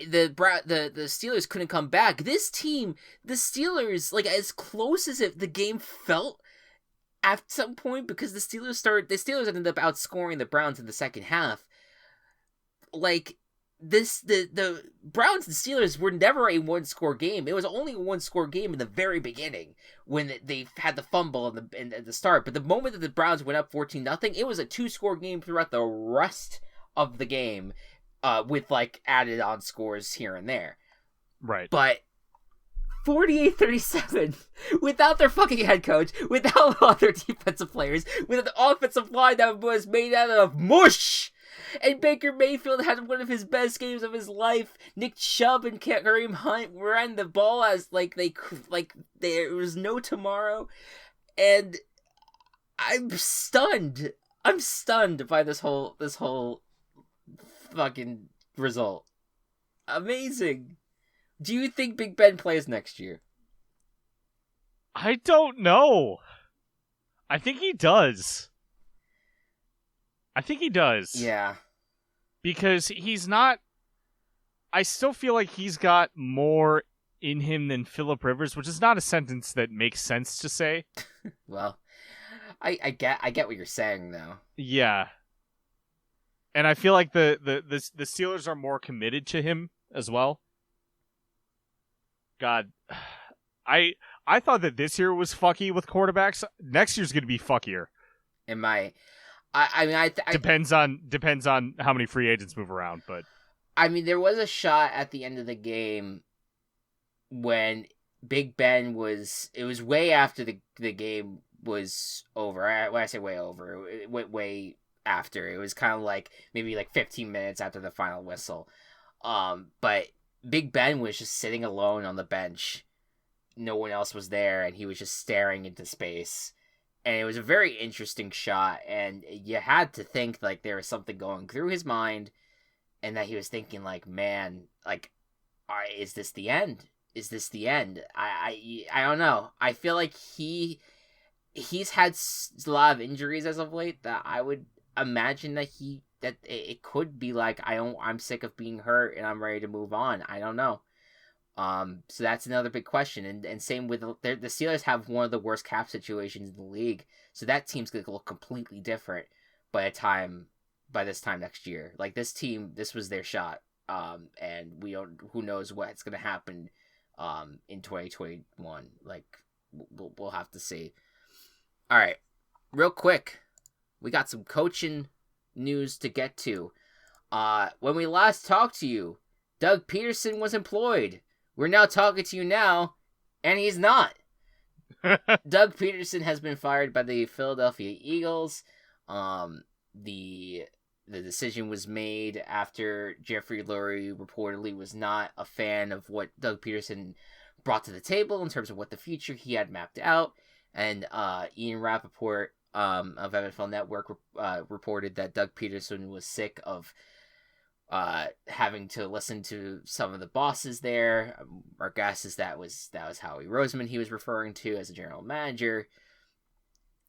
the Steelers couldn't come back. This team, the Steelers, like, as close as the game felt at some point, because the Steelers ended up outscoring the Browns in the second half. Like, the Browns and Steelers were never a 1-score game. It was only a 1-score game in the very beginning when they had the fumble at the start. But the moment that the Browns went up 14-0, it was a 2-score game throughout the rest of the game, with like added on scores here and there. Right. But 48-37 without their fucking head coach, without all their defensive players, with an offensive line that was made out of mush. And Baker Mayfield had one of his best games of his life. Nick Chubb and Kareem Hunt ran the ball as there was no tomorrow. And I'm stunned. I'm stunned by this whole fucking result. Amazing. Do you think Big Ben plays next year? I don't know. I think he does. Yeah. Because he's not... I still feel like he's got more in him than Phillip Rivers, which is not a sentence that makes sense to say. Well, I get what you're saying, though. Yeah. And I feel like the Steelers are more committed to him as well. God, I thought that this year was fucky with quarterbacks. Next year's going to be fuckier. Depends on how many free agents move around, but I mean, there was a shot at the end of the game when Big Ben it was way after the game was over. When I say way over, it went way after. It was kind of like maybe like 15 minutes after the final whistle. But Big Ben was just sitting alone on the bench. No one else was there, and he was just staring into space. And it was a very interesting shot, and you had to think like there was something going through his mind, and that he was thinking like, man, like, is this the end? Is this the end? I don't know. I feel like he's had a lot of injuries as of late that I would imagine that it could be like, I'm sick of being hurt and I'm ready to move on. I don't know. So that's another big question. And same with the Steelers have one of the worst cap situations in the league. So that team's going to look completely different by this time next year. Like this team, this was their shot. And who knows what's going to happen in 2021. Like we'll have to see. All right, real quick, we got some coaching news to get to. When we last talked to you, Doug Peterson was employed. We're now talking to you now, and he's not. Doug Peterson has been fired by the Philadelphia Eagles. The decision was made after Jeffrey Lurie reportedly was not a fan of what Doug Peterson brought to the table in terms of what the future he had mapped out. And Ian Rappaport of NFL Network reported that Doug Peterson was sick of having to listen to some of the bosses there. Our guess is that was Howie Roseman he was referring to as a general manager.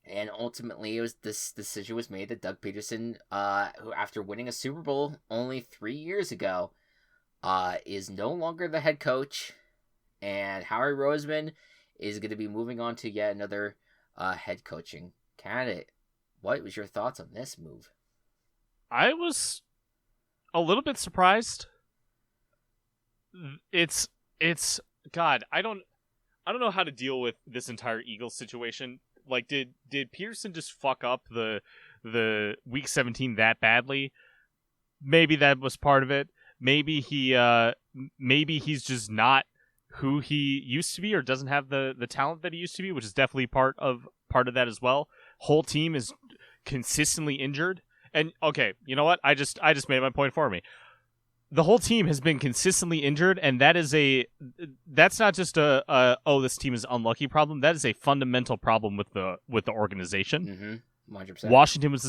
And ultimately, this decision was made that Doug Peterson, who after winning a Super Bowl only 3 years ago, is no longer the head coach, and Howie Roseman is going to be moving on to yet another head coaching candidate. What was your thoughts on this move? I was a little bit surprised. It's God, I don't know how to deal with this entire Eagles situation. Like, did Peterson just fuck up the Week 17 that badly? Maybe that was part of it. Maybe he's just not who he used to be, or doesn't have the talent that he used to be, which is definitely part of that as well. Whole team is consistently injured, and okay, you know what? I just made my point for me. The whole team has been consistently injured, and that's not just this team is unlucky problem. That is a fundamental problem with the organization. 100%. Washington was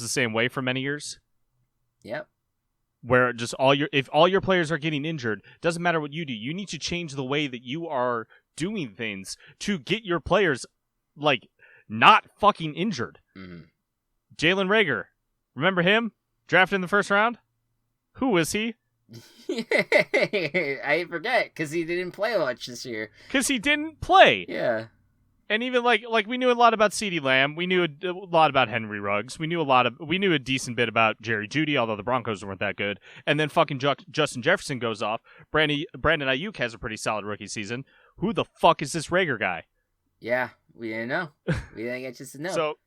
the same way for many years. Yep. Where just if all your players are getting injured, doesn't matter what you do. You need to change the way that you are doing things to get your players like not fucking injured. Mm-hmm. Jalen Reagor, remember him? Drafted in the first round. Who was he? I forget, because he didn't play much this year. Because he didn't play. Yeah. And even like we knew a lot about CeeDee Lamb. We knew a lot about Henry Ruggs. We knew a decent bit about Jerry Jeudy, although the Broncos weren't that good. And then fucking Justin Jefferson goes off. Brandon Ayuk has a pretty solid rookie season. Who the fuck is this Reagor guy? Yeah, we didn't know. We didn't get just to know. So,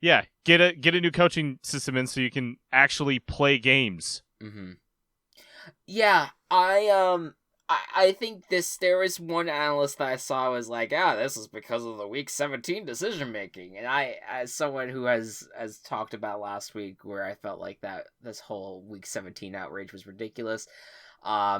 yeah, get a new coaching system in so you can actually play games. Mm-hmm. Yeah, I think there was one analyst that I saw was like, this is because of the Week 17 decision making, and I, as someone who has talked about last week, where I felt like that this whole Week 17 outrage was ridiculous. I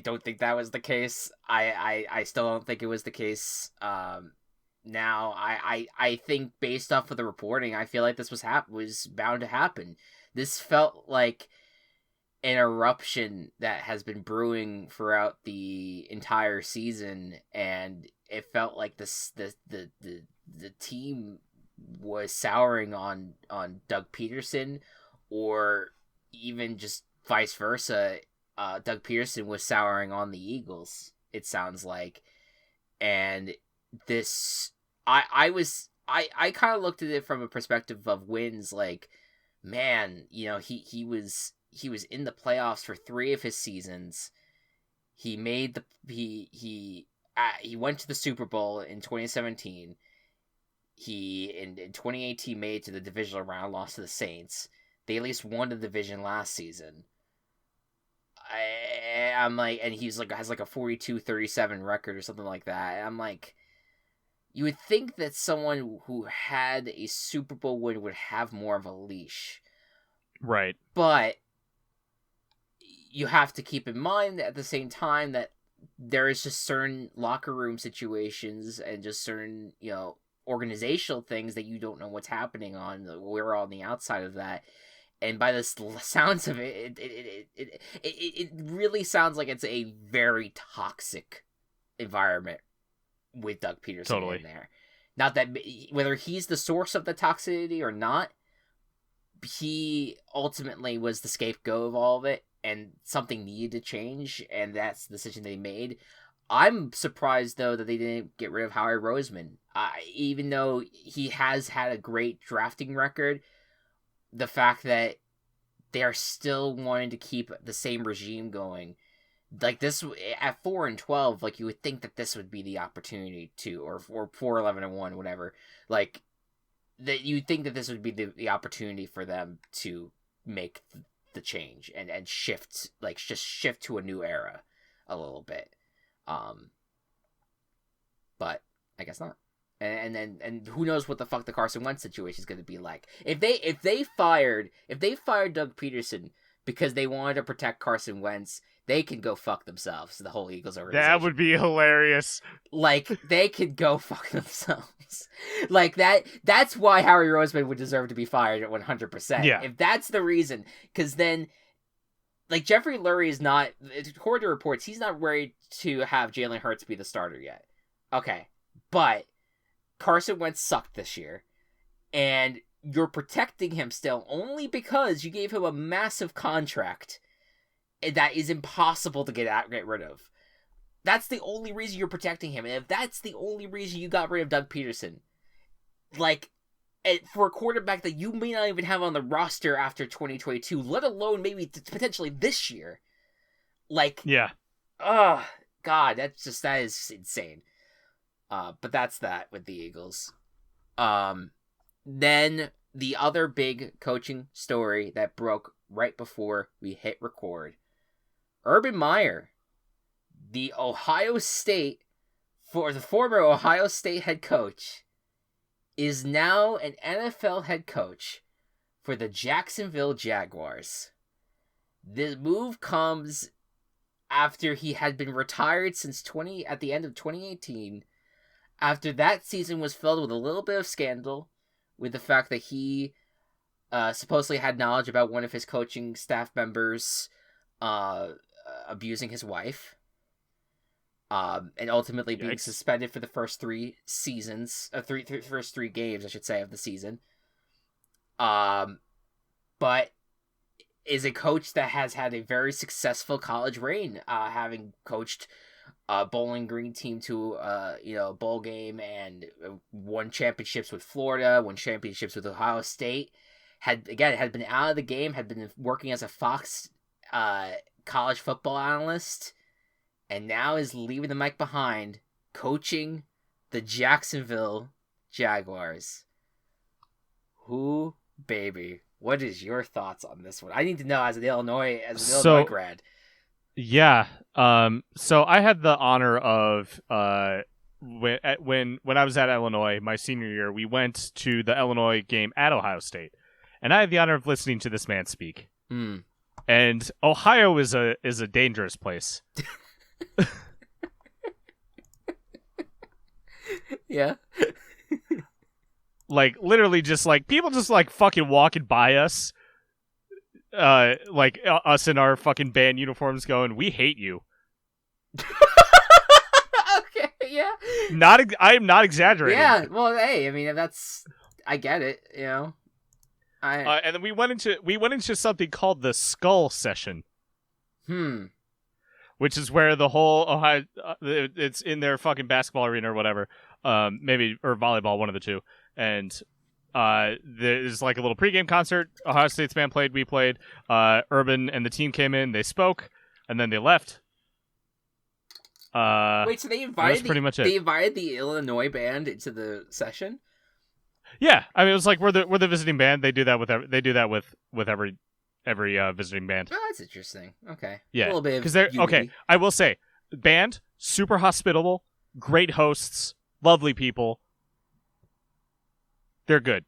don't think that was the case. I still don't think it was the case. Now I think based off of the reporting, I feel like this was bound to happen. This felt like an eruption that has been brewing throughout the entire season, and it felt like the team was souring on Doug Peterson, or even just vice versa. Doug Peterson was souring on the Eagles, it sounds like. And this, I kind of looked at it from a perspective of wins, like, man, he was in the playoffs for 3 of his seasons. He made he went to the Super Bowl in 2017. In 2018 made it to the Divisional Round, lost to the Saints. They at least won the division last season. I'm like, and he's like has like a 42-37 record or something like that. I'm like, you would think that someone who had a Super Bowl win would have more of a leash. Right. But you have to keep in mind that at the same time that there is just certain locker room situations and just certain, organizational things that you don't know what's happening on. We're on the outside of that. And by the sounds of it, it really sounds like it's a very toxic environment with Doug Peterson in there. Not that whether he's the source of the toxicity or not, he ultimately was the scapegoat of all of it, and something needed to change, and that's the decision they made. I'm surprised, though, that they didn't get rid of Howie Roseman. Even though he has had a great drafting record, the fact that they are still wanting to keep the same regime going, like this at 4-12, like you would think that this would be the opportunity to, or 4-11-1, whatever. Like that you'd think that this would be the opportunity for them to make the change and shift, like just shift to a new era a little bit. But I guess not. And who knows what the fuck the Carson Wentz situation is going to be like. If they fired Doug Peterson because they wanted to protect Carson Wentz, they can go fuck themselves, the whole Eagles organization. That would be hilarious. Like, they could go fuck themselves. Like, that's why Howie Roseman would deserve to be fired at 100%. Yeah. If that's the reason. Because then, like, Jeffrey Lurie is not, according to reports, he's not ready to have Jalen Hurts be the starter yet. Okay. But Carson Wentz sucked this year. And you're protecting him still only because you gave him a massive contract that is impossible to get rid of. That's the only reason you're protecting him. And if that's the only reason you got rid of Doug Peterson, like, for a quarterback that you may not even have on the roster after 2022, let alone maybe potentially this year, like, yeah, oh god, that is insane. But that's that with the Eagles. Then the other big coaching story that broke right before we hit record. Urban Meyer, the former Ohio State head coach, is now an NFL head coach for the Jacksonville Jaguars. This move comes after he had been retired since at the end of 2018. After that season was filled with a little bit of scandal, with the fact that he supposedly had knowledge about one of his coaching staff members abusing his wife, and ultimately being suspended for the first three games, I should say, of the season. But is a coach that has had a very successful college reign, having coached Bowling Green team to a bowl game, and won championships with Florida, won championships with Ohio State. Had been out of the game, had been working as a Fox college football analyst, and now is leaving the mic behind, coaching the Jacksonville Jaguars. Who, baby? What is your thoughts on this one? I need to know as an Illinois grad. Yeah. So I had the honor of when I was at Illinois my senior year, we went to the Illinois game at Ohio State, and I had the honor of listening to this man speak. Mm. And Ohio is a dangerous place. Yeah. Like, literally just like people just like fucking walking by us, like us in our fucking band uniforms going, "We hate you." Okay, yeah. I am not exaggerating. Yeah, well, hey, I mean, I get it, you know. And then we went into something called the Skull Session. Which is where the whole Ohio, it's in their fucking basketball arena or whatever, maybe, or volleyball, one of the two. And there's like a little pregame concert. Ohio State's band played, we played. Urban and the team came in, they spoke, and then they left. Wait, so they invited pretty much it. They invited the Illinois band into the session? Yeah, I mean, it was like we're the visiting band. They do that with every visiting band. Oh, that's interesting. Okay. Yeah, a little bit because they're okay. I will say, band super hospitable, great hosts, lovely people. They're good.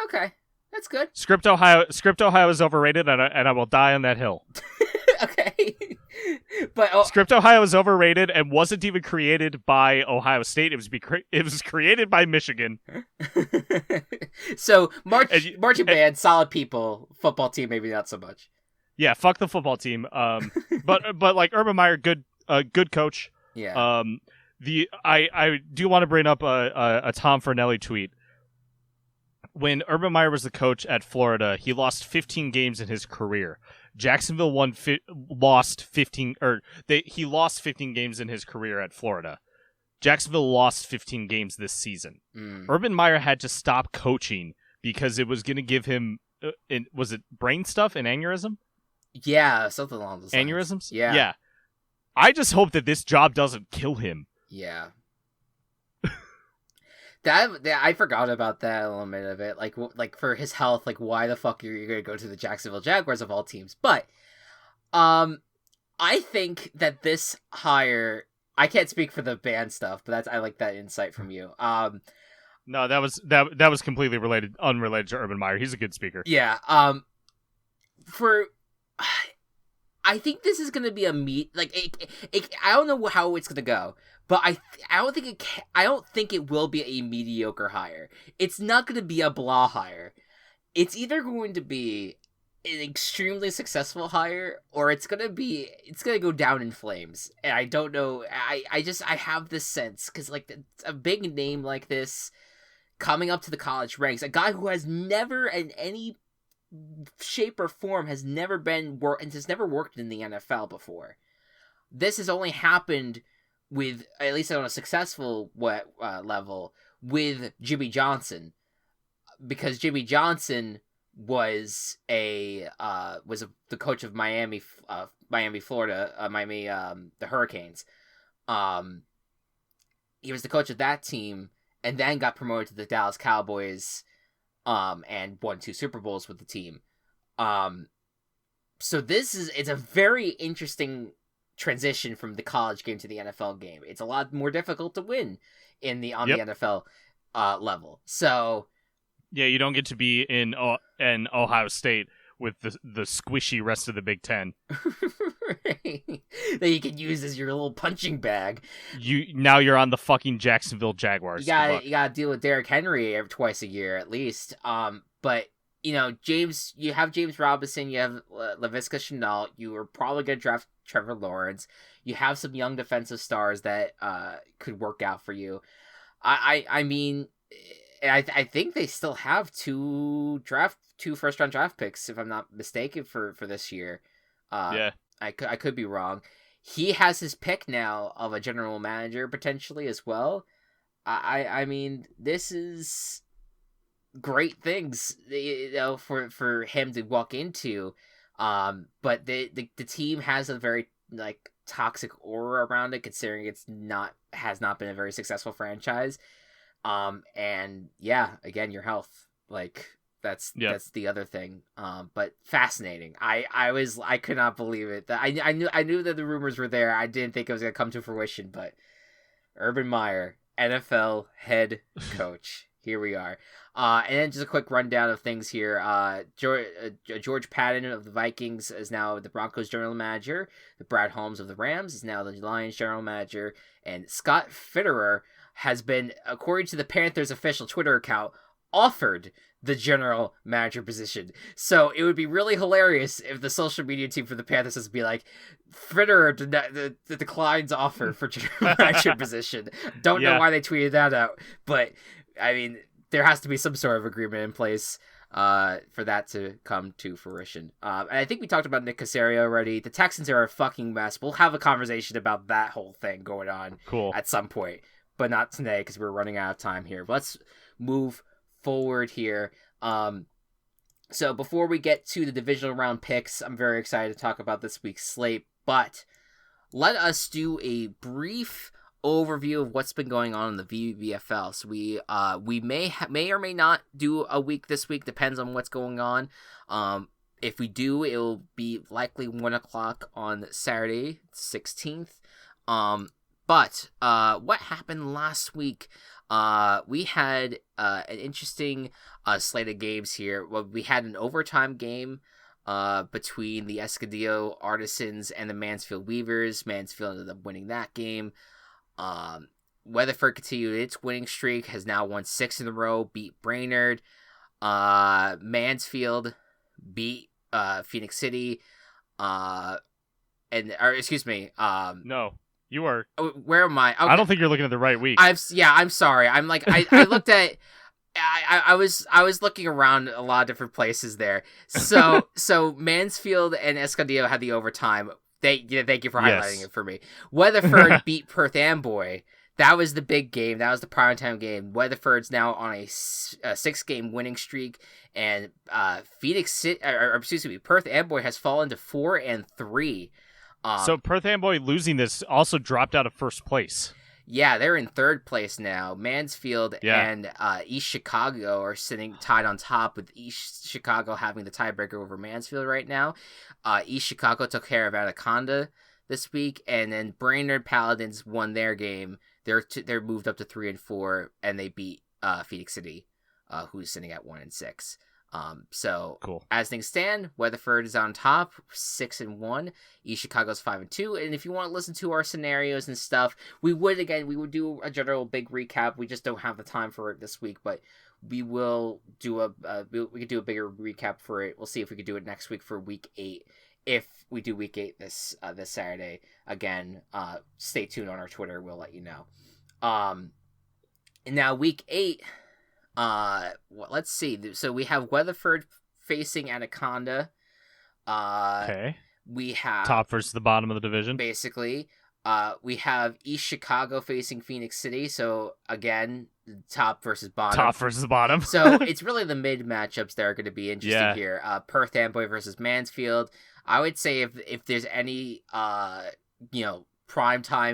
Okay, that's good. Script Ohio is overrated, and I will die on that hill. Okay, but Script Ohio is overrated and wasn't even created by Ohio State. It was created by Michigan. So marching band, solid people. Football team, maybe not so much. Yeah, fuck the football team. But like Urban Meyer, good coach. Yeah. I do want to bring up a Tom Fornelli tweet when Urban Meyer was the coach at Florida, he lost 15 games in his career. Jacksonville lost 15, he lost 15 games in his career at Florida. Jacksonville lost 15 games this season. Urban Meyer had to stop coaching because it was going to give him, was it brain stuff, an aneurysm? Yeah, something along those lines. Aneurysms? Yeah. I just hope that this job doesn't kill him. Yeah. That I forgot about that element of it. Like for his health, like why the fuck are you going to go to the Jacksonville Jaguars of all teams? But I think that this hire, I can't speak for the band stuff, but I like that insight from you. No, that was completely unrelated to Urban Meyer. He's a good speaker. Yeah. I think this is gonna be a I don't know how it's gonna go, but I don't think it will be a mediocre hire. It's not gonna be a blah hire. It's either going to be an extremely successful hire, or it's gonna go down in flames. And I don't know. I have this sense because like a big name like this coming up to the college ranks, a guy who has never in any shape or form has never worked in the NFL before. This has only happened with, at least on a successful level, with Jimmy Johnson, because Jimmy Johnson was the coach of Miami, Florida, the Hurricanes. He was the coach of that team, and then got promoted to the Dallas Cowboys, and won 2 Super Bowls with the team. So it's a very interesting transition from the college game to the NFL game. It's a lot more difficult to win the NFL level. So yeah, you don't get to be in Ohio State with the squishy rest of the Big Ten. That you can use as your little punching bag. Now you're on the fucking Jacksonville Jaguars. You gotta deal with Derrick Henry twice a year at least. But you have James Robinson, you have Laviska Shenault. You are probably gonna draft Trevor Lawrence. You have some young defensive stars that could work out for you. I mean, I think they still have 2 first-round draft picks, if I'm not mistaken, for this year. Yeah. I could be wrong. He has his pick now of a general manager potentially as well. I mean, this is great things, for him to walk into. But the team has a very like toxic aura around it, considering has not been a very successful franchise. And yeah, again, your health, like that's the other thing. But fascinating. I could not believe it. I knew that the rumors were there. I didn't think it was gonna come to fruition, but Urban Meyer, NFL head coach. Here we are. And then just a quick rundown of things here. George Patton of the Vikings is now the Broncos general manager. Brad Holmes of the Rams is now the Lions general manager. And Scott Fitterer has been, according to the Panthers official Twitter account, offered the general manager position. So it would be really hilarious if the social media team for the Panthers was to be like, Fitterer declines offer for general manager position. Don't know why they tweeted that out, but I mean, there has to be some sort of agreement in place for that to come to fruition. And I think we talked about Nick Caserio already. The Texans are a fucking mess. We'll have a conversation about that whole thing going on at some point, but not today because we're running out of time here. Let's move forward here. So before we get to the divisional round picks, I'm very excited to talk about this week's slate, but let us do a brief overview of what's been going on in the VBBFL. So we may or may not do a week this week, depends on what's going on. If we do, it'll be likely 1:00 on Saturday 16th. But what happened last week? We had an interesting slate of games here. Well, we had an overtime game between the Escudillo Artisans and the Mansfield Weavers. Mansfield ended up winning that game. Weatherford continued its winning streak, has now won 6 in a row, beat Brainerd. Mansfield beat Phoenix City. Excuse me. No. You are. Where am I? Okay. I don't think you're looking at the right week. I'm sorry. I'm like, I looked at I was looking around a lot of different places there. So Mansfield and Escondido had the overtime. Thank you for highlighting it for me. Weatherford beat Perth Amboy. That was the big game. That was the primetime game. Weatherford's now on a 6-game winning streak, and Perth Amboy has fallen to 4-3. So Perth Amboy losing this also dropped out of first place. Yeah, they're in third place now. Mansfield and East Chicago are sitting tied on top, with East Chicago having the tiebreaker over Mansfield right now. East Chicago took care of Anaconda this week, and then Brainerd Paladins won their game. They're moved up to 3-4, and they beat Phoenix City, who's sitting at 1-6. So cool. As things stand, Weatherford is on top, 6-1. East Chicago's 5-2. And if you want to listen to our scenarios and stuff, we would do a general big recap. We just don't have the time for it this week, but we will do we could do a bigger recap for it. We'll see if we could do it next week for week 8. If we do week 8 this Saturday, again, stay tuned on our Twitter. We'll let you know. And now week 8. Let's see. So we have Weatherford facing Anaconda. Okay. We have top versus the bottom of the division. Basically, we have East Chicago facing Phoenix City. So again, top versus bottom. Top versus bottom. So it's really the mid matchups that are going to be interesting here. Perth Amboy versus Mansfield. I would say if there's any primetime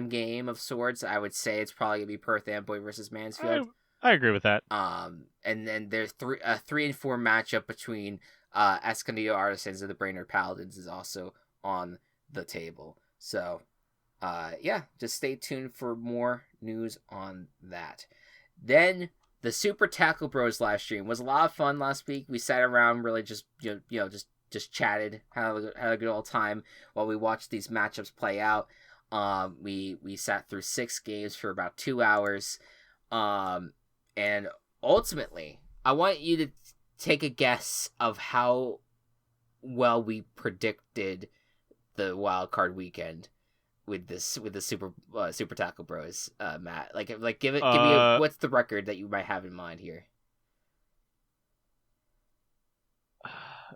game of sorts, I would say it's probably gonna be Perth Amboy versus Mansfield. I agree with that. And then there's a 3-4 matchup between Escondido Artisans and the Brainerd Paladins is also on the table. So, just stay tuned for more news on that. Then the Super Tackle Bros live stream was a lot of fun last week. We sat around, really just just chatted, had a good old time while we watched these matchups play out. We sat through 6 games for about 2 hours. And ultimately, I want you to take a guess of how well we predicted the wild card weekend with the Super Tackle Bros, Matt. Give me what's the record that you might have in mind here?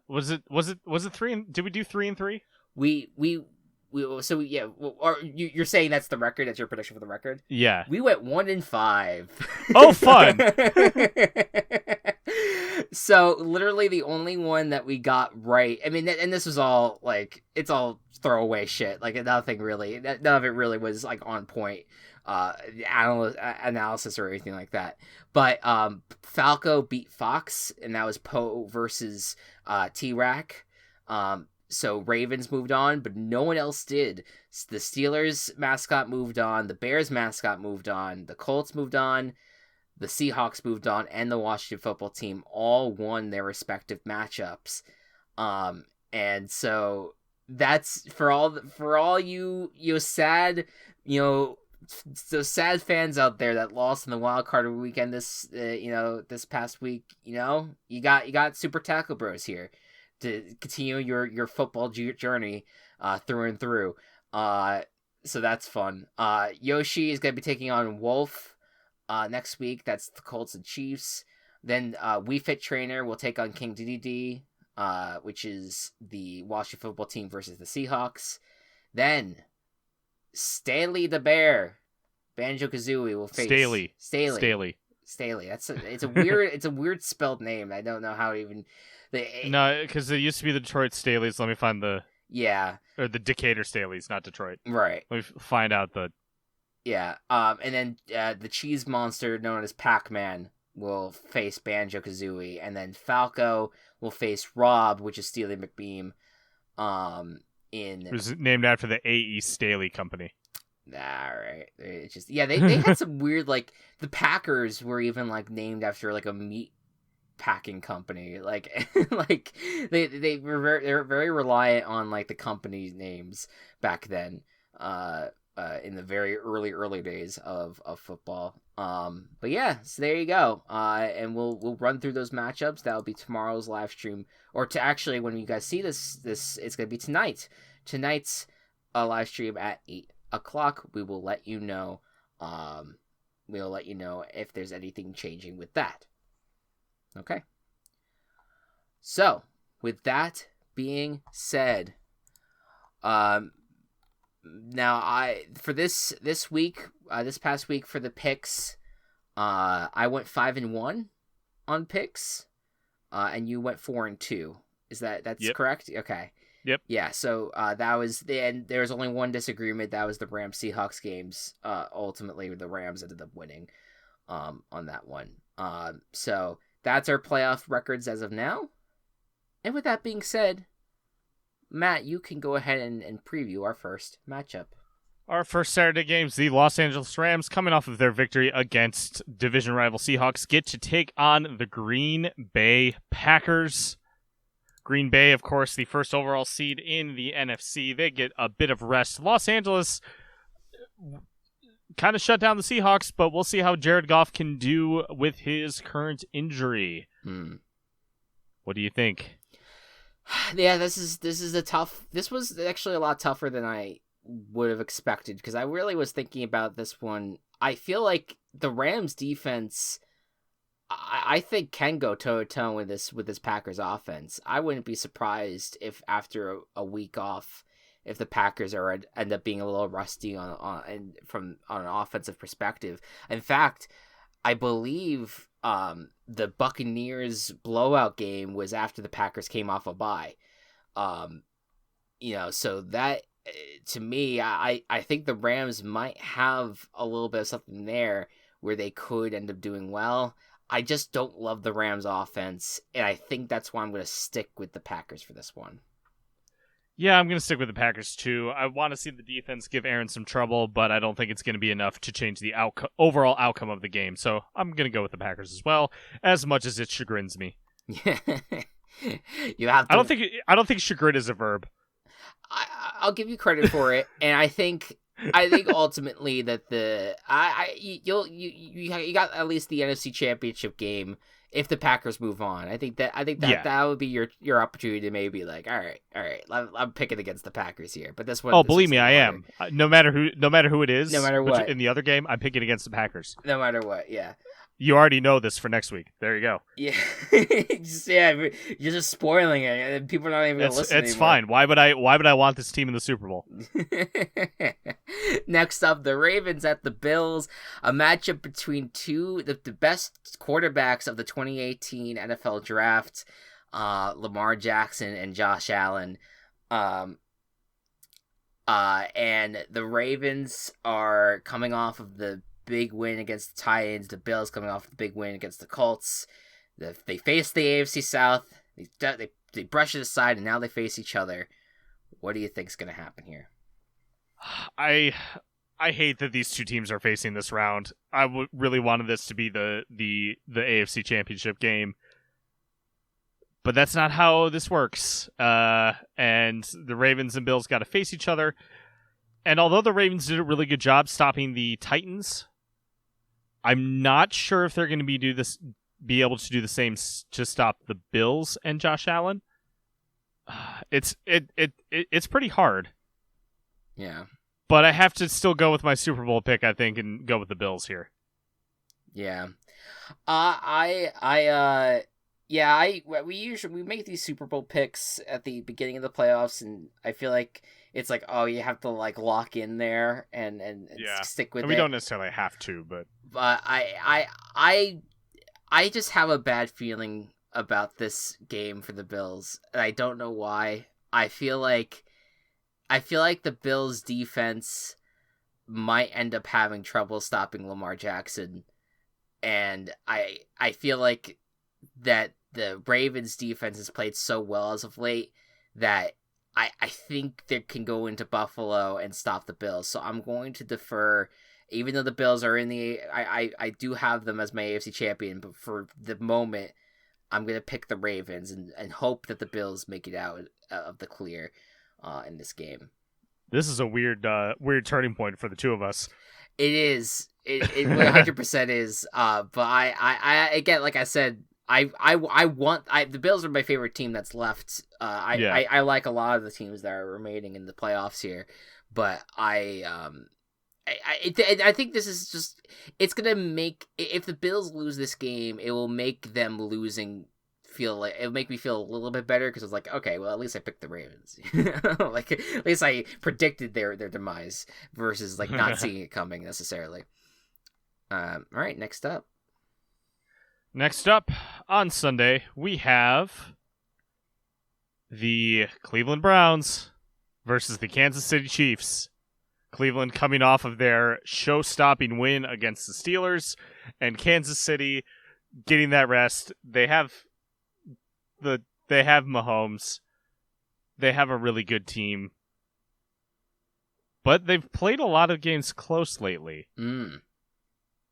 Was it 3? Did we do 3-3? You're saying that's the record? That's your prediction for the record? Yeah. We went 1-5. Oh, fun! So literally the only one that we got right. I mean, and this was all it's all throwaway shit. None of it really was on point. Analysis or anything like that. But Falco beat Fox, and that was Poe versus T-Rack. So Ravens moved on, but no one else did. The Steelers mascot moved on. The Bears mascot moved on. The Colts moved on. The Seahawks moved on, and the Washington football team all won their respective matchups. And so that's for all you sad, those sad fans out there that lost in the wild card weekend this past week. You got Super Tackle Bros here to continue your football journey through and through. So that's fun. Yoshi is going to be taking on Wolf next week. That's the Colts and Chiefs. Then We Fit Trainer will take on King DDD, which is the Washington football team versus the Seahawks. Then Staley the Bear, Banjo-Kazooie will face Staley. It's a weird spelled name. I don't know how to even. No, because it used to be the Detroit Staleys. Let me find or the Decatur Staleys, not Detroit. Right. Let me find out the. Yeah. And then the Cheese Monster, known as Pac-Man, will face Banjo-Kazooie, and then Falco will face Rob, which is Steely McBeam. It was named after the A.E. Staley Company. Alright. It's just they had some weird the Packers were even named after a meat packing company. They were very reliant on the company names back then. In the very early days of football. But yeah, so there you go. And we'll run through those matchups. That'll be tomorrow's live stream, or when you guys see this it's gonna be tonight. Tonight's live stream at 8:00. We will let you know. We'll let you know if there's anything changing with that. Okay. So, with that being said, now for this week, this past week for the picks, I went 5-1 on picks, and you went 4-2. That's correct? Okay. Yep. Yeah. So that was and there was only one disagreement. That was the Rams Seahawks games. Ultimately, the Rams ended up winning, on that one. So that's our playoff records as of now. And with that being said, Matt, you can go ahead and preview our first matchup. Our first Saturday games, the Los Angeles Rams, coming off of their victory against division rival Seahawks, get to take on the Green Bay Packers. Green Bay, of course, the first overall seed in the NFC. They get a bit of rest. Los Angeles kind of shut down the Seahawks, but we'll see how Jared Goff can do with his current injury. What do you think? Yeah, this was actually a lot tougher than I would have expected, because I really was thinking about this one. I feel like the Rams defense, I think, can go toe to toe with this Packers offense. I wouldn't be surprised if after a week off, if the Packers end up being a little rusty on an offensive perspective. In fact, I believe the Buccaneers blowout game was after the Packers came off a bye. So that, to me, I think the Rams might have a little bit of something there where they could end up doing well. I just don't love the Rams offense, and I think that's why I'm going to stick with the Packers for this one. Yeah, I'm going to stick with the Packers too. I want to see the defense give Aaron some trouble, but I don't think it's going to be enough to change the overall outcome of the game. So I'm going to go with the Packers as well, as much as it chagrins me. You have to... I don't think chagrin is a verb. I'll give you credit for it, and I think ultimately that you got at least the NFC Championship game if the Packers move on. I think that would be your opportunity to maybe like, all right, I'm picking against the Packers here, but this one. Oh, believe me, I am. No matter who it is, no matter what, in the other game, I'm picking against the Packers. No matter what, yeah. You already know this for next week. There you go. Yeah, you're just spoiling it, and people are not even going to listen. It's fine. Why would I want this team in the Super Bowl? Next up, the Ravens at the Bills, a matchup between the best quarterbacks of the 2018 NFL Draft, Lamar Jackson and Josh Allen. And the Ravens are coming off of the big win against the Titans. The Bills coming off the big win against the Colts. They face the AFC South. They brush it aside, and now they face each other. What do you think's going to happen here? I hate that these two teams are facing this round. I really wanted this to be the AFC Championship game, but that's not how this works. And the Ravens and Bills got to face each other. And although the Ravens did a really good job stopping the Titans, I'm not sure if they're going to be able to do the same to stop the Bills and Josh Allen. It's pretty hard. Yeah. But I have to still go with my Super Bowl pick, I think, and go with the Bills here. Yeah. We make these Super Bowl picks at the beginning of the playoffs, and I feel like it's like, oh, you have to like lock in there and stick with it. We don't necessarily have to, but I just have a bad feeling about this game for the Bills, and I don't know why. I feel like the Bills defense might end up having trouble stopping Lamar Jackson, and I feel like that the Ravens defense has played so well as of late that I think they can go into Buffalo and stop the Bills. So I'm going to defer, even though the Bills are in the... I do have them as my AFC champion, but for the moment, I'm going to pick the Ravens and hope that the Bills make it out of the clear in this game. This is a weird turning point for the two of us. It is. It 100% is. But I again, like I said, the Bills are my favorite team that's left. I like a lot of the teams that are remaining in the playoffs here, but I I think this is just, it's gonna make, if the Bills lose this game, it will make them losing feel like, it'll make me feel a little bit better because it's like, okay, well, at least I picked the Ravens. Like, at least I predicted their demise versus like not seeing it coming necessarily. All right, next up on Sunday we have the Cleveland Browns versus the Kansas City Chiefs. Cleveland coming off of their show-stopping win against the Steelers, and Kansas City getting that rest. They have Mahomes. They have a really good team, but they've played a lot of games close lately. Do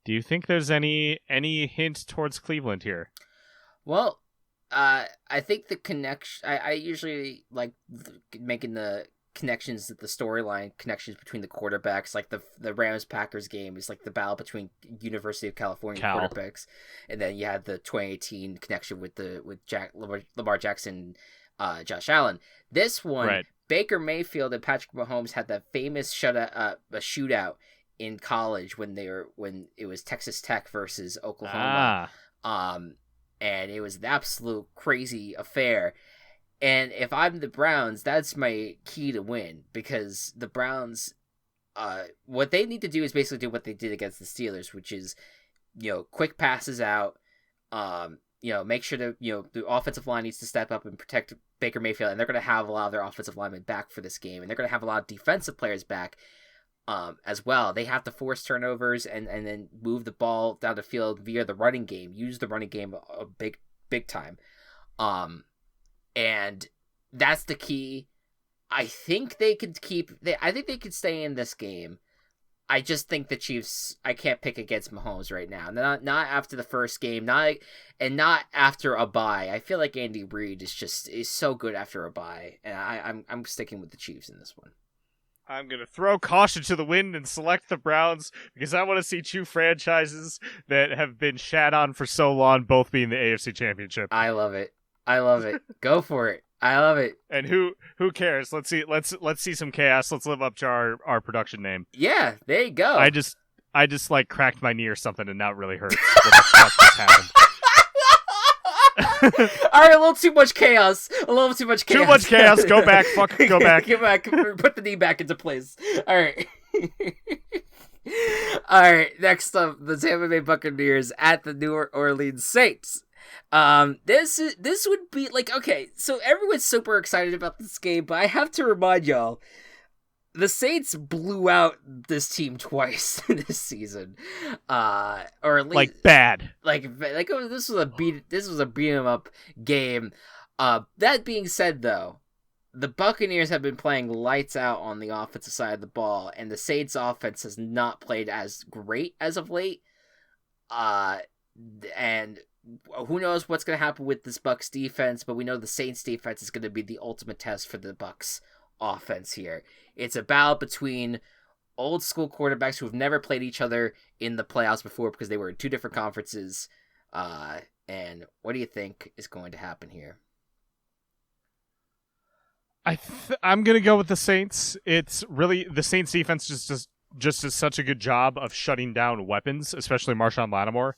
you think there's any hint towards Cleveland here? Well, I think the connection. I usually like making the connections, the storyline connections between the quarterbacks, like the Rams-Packers game is like the battle between University of California quarterbacks, and then you had the 2018 connection with Lamar Jackson, Josh Allen. This one, right. Baker Mayfield and Patrick Mahomes had that famous shootout in college when it was Texas Tech versus Oklahoma, and it was an absolute crazy affair. And if I'm the Browns, that's my key to win, because the Browns, what they need to do is basically do what they did against the Steelers, which is, quick passes out, make sure that, the offensive line needs to step up and protect Baker Mayfield, and they're going to have a lot of their offensive linemen back for this game, and they're going to have a lot of defensive players back as well. They have to force turnovers and then move the ball down the field via the running game, use the running game a big time. And that's the key. I think they could I think they could stay in this game. I just think the Chiefs, I can't pick against Mahomes right now. Not after the first game, not after a bye. I feel like Andy Reid is so good after a bye, and I'm sticking with the Chiefs in this one. I'm going to throw caution to the wind and select the Browns because I want to see two franchises that have been shat on for so long both being the AFC Championship. I love it. Go for it. I love it. And who cares? Let's see some chaos. Let's live up to our production name. Yeah, there you go. I just like cracked my knee or something and now it really hurts. What the fuck just happened? All right, a little too much chaos. Too much chaos. Go back. Go back. Get back. Put the knee back into place. All right. All right. Next up, the Tampa Bay Buccaneers at the New Orleans Saints. This would be like, okay, so everyone's super excited about this game, but I have to remind y'all, the Saints blew out this team twice this season, or at least like bad. This was a beat 'em up game. That being said, though, the Buccaneers have been playing lights out on the offensive side of the ball, and the Saints offense has not played as great as of late. And who knows what's going to happen with this Bucs defense, but we know the Saints defense is going to be the ultimate test for the Bucs offense here. It's a battle between old school quarterbacks who have never played each other in the playoffs before because they were in two different conferences. And what do you think is going to happen here? I'm going to go with the Saints. It's really the Saints defense just does such a good job of shutting down weapons, especially Marshawn Lattimore.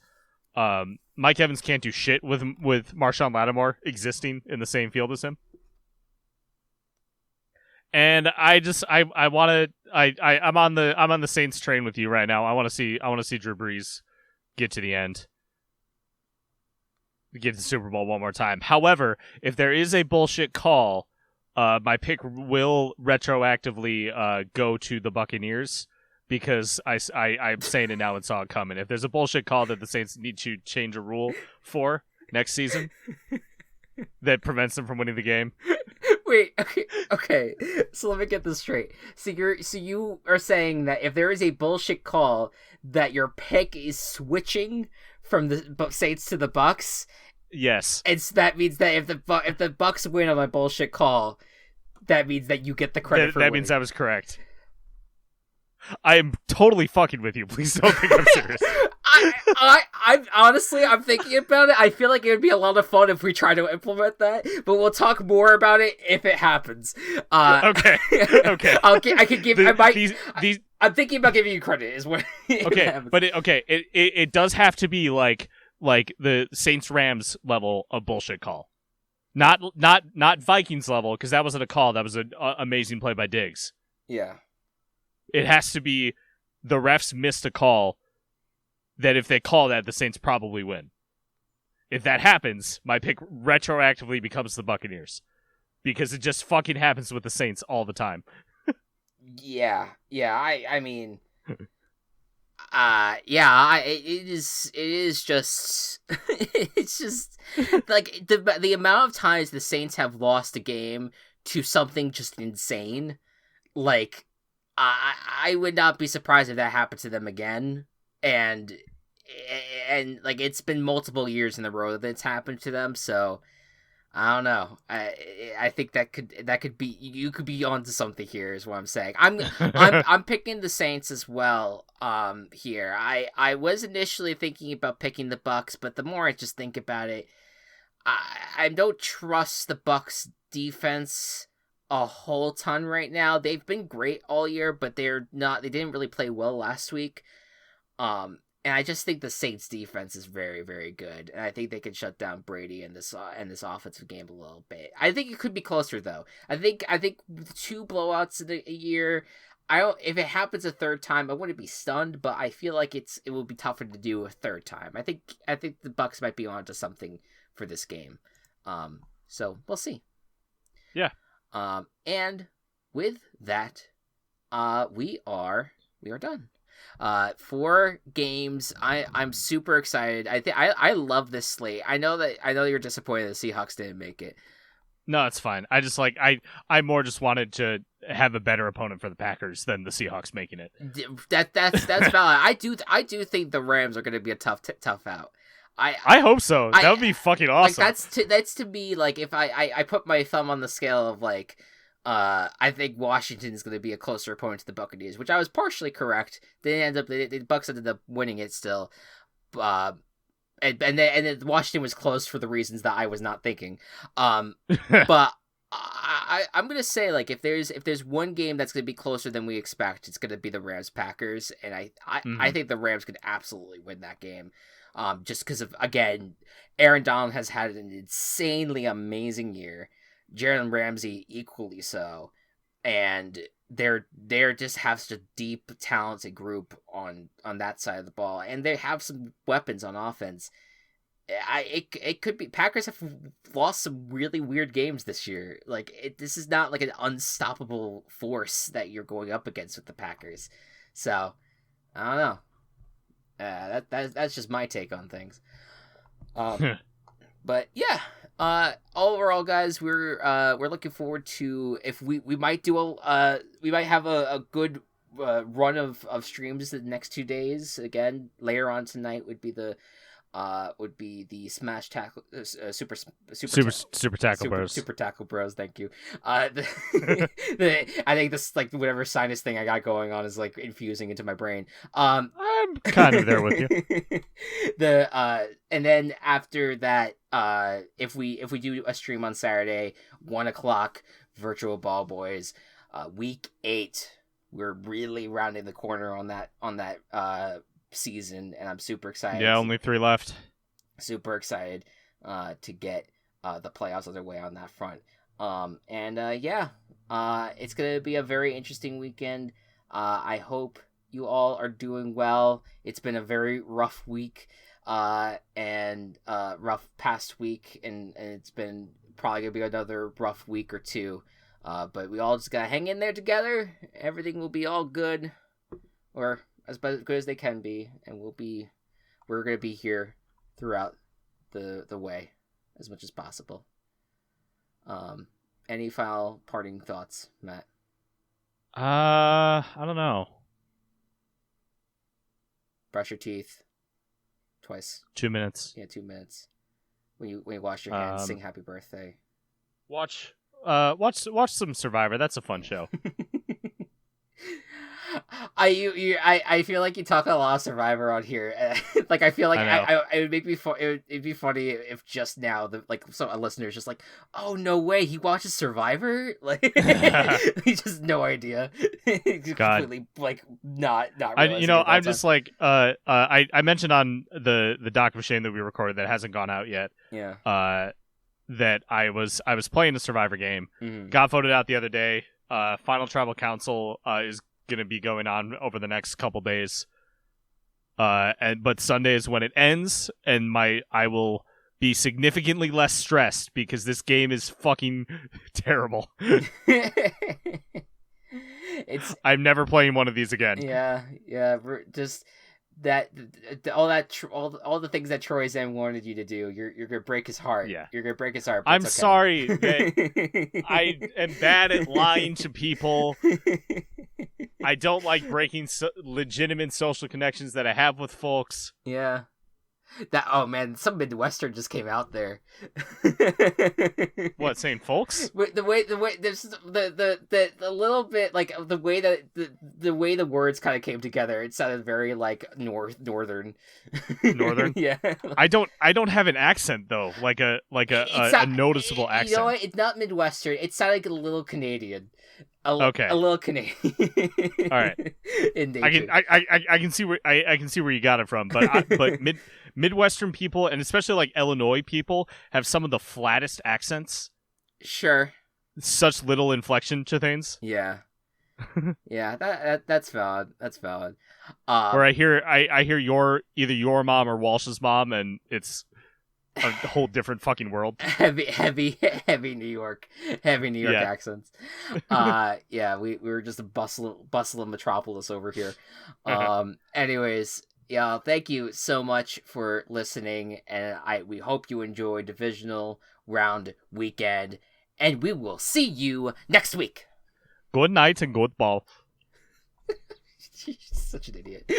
Mike Evans can't do shit with Marshawn Lattimore existing in the same field as him. And I'm on the Saints train with you right now. I want to see Drew Brees get to the end. Get to the Super Bowl one more time. However, if there is a bullshit call, my pick will retroactively go to the Buccaneers. Because I'm saying it now and saw it coming. If there's a bullshit call that the Saints need to change a rule for next season that prevents them from winning the game. Wait, okay. So let me get this straight. So you are saying that if there is a bullshit call, that your pick is switching from the Saints to the Bucs? Yes. That means that if the Bucs win on a bullshit call, that means that you get the credit for winning. That means I was correct. I am totally fucking with you. Please don't think I'm serious. I'm thinking about it. I feel like it would be a lot of fun if we try to implement that, but we'll talk more about it if it happens. Okay. I could give. These. I'm thinking about giving you credit. Is what. Okay, but it does have to be like the Saints Rams level of bullshit call, not Vikings level, because that wasn't a call. That was an amazing play by Diggs. Yeah. It has to be the refs missed a call that if they call that, the Saints probably win. If that happens, my pick retroactively becomes the Buccaneers. Because it just fucking happens with the Saints all the time. Yeah. I mean, it is just, it's just, like, the amount of times the Saints have lost a game to something just insane, like, I would not be surprised if that happened to them again, and like, it's been multiple years in a row that it's happened to them, so I don't know. I think that could be, you could be onto something here, is what I'm saying. I'm picking the Saints as well. Here I was initially thinking about picking the Bucks, but the more I just think about it, I don't trust the Bucks defense a whole ton right now. They've been great all year, but they didn't really play well last week. And I just think the Saints defense is very, very good, and I think they can shut down Brady in this offensive game a little bit. I think it could be closer though. I think 2 blowouts in a year. If it happens a third time, I wouldn't be stunned, but I feel like it will be tougher to do a third time. I think the Bucks might be onto something for this game. So we'll see. Yeah. And with that, we are done. 4 games. I'm super excited. I love this slate. I know you're disappointed the Seahawks didn't make it. No, it's fine. I just I more just wanted to have a better opponent for the Packers than the Seahawks making it. That's valid. I do think the Rams are going to be a tough out. I hope so. That would be fucking awesome. Like, that's to me, like, if I put my thumb on the scale of, like, I think Washington is going to be a closer opponent to the Buccaneers, which I was partially correct. The Bucks ended up winning it still, and then Washington was close for the reasons that I was not thinking. But I'm gonna say, like, if there's one game that's gonna be closer than we expect, it's gonna be the Rams Packers, and I think the Rams could absolutely win that game. Just because of, again, Aaron Donald has had an insanely amazing year. Jalen Ramsey equally so, and they're just have such a deep, talented group on that side of the ball, and they have some weapons on offense. It could be, Packers have lost some really weird games this year. Like, this is not like an unstoppable force that you're going up against with the Packers. So I don't know. That's just my take on things. But yeah. Overall, guys, we're looking forward to, if we might do we might have a good run of streams the next 2 days. Again, later on tonight would be the Smash Tackle Super Tackle Bros. Super Tackle Bros. Thank you. I think this, like, whatever sinus thing I got going on is, like, infusing into my brain. I'm kind of there with you. And then after that, if we do a stream on Saturday, 1:00, Virtual Ball Boys, week 8, we're really rounding the corner on that season, and I'm super excited. Yeah, only 3 left. Super excited to get the playoffs underway on that front. It's gonna be a very interesting weekend. I hope you all are doing well. It's been a very rough week, and rough past week, and it's been probably gonna be another rough week or 2. But we all just gotta hang in there together. Everything will be all good, or as good as they can be, and we're gonna be here throughout the way as much as possible. Any final parting thoughts, Matt? I don't know. Brush your teeth twice. 2 minutes. Yeah, 2 minutes. When you wash your hands, sing happy birthday. Watch some Survivor. That's a fun show. I feel like you talk a lot of Survivor on here. Like I feel like it would make me it'd be funny if just now some listeners just like, oh no way, he watches Survivor, like he just no idea. Completely like not. I'm just like I mentioned on the Doc of Shame that we recorded that hasn't gone out yet. Yeah. That I was playing a Survivor game, got voted out the other day. Final Tribal Council is going to be going on over the next couple days. But Sunday is when it ends, and I will be significantly less stressed because this game is fucking terrible. I'm never playing one of these again. Yeah, just that all the things that Troy Zan wanted you to do, you're gonna break his heart. Yeah, you're gonna break his heart. I'm sorry that I am bad at lying to people. I don't like breaking legitimate social connections that I have with folks. Yeah. Oh man, some Midwestern just came out there. What, saying folks? The way there's the little bit like the way that the way the words kind of came together, it sounded very like northern. Northern? Yeah. I don't have an accent though, like a noticeable accent. You know what? It's not Midwestern. It sounded like a little Canadian. Okay. A little Canadian. All right. I can see where you got it from, but Midwestern people, and especially like Illinois people, have some of the flattest accents. Sure. Such little inflection to things. Yeah. Yeah, that's valid. That's valid. Where I hear either your mom or Walsh's mom, and it's a whole different fucking world. Heavy New York accents. Yeah, we were just a bustling metropolis over here. Anyways, yeah, thank you so much for listening, and we hope you enjoy Divisional Round weekend, and we will see you next week. Good night and good ball. You're such an idiot.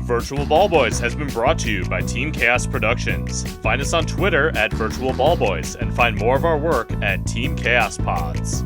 Virtual Ball Boys has been brought to you by Team Chaos Productions. Find us on Twitter at Virtual Ball Boys and find more of our work at Team Chaos Pods.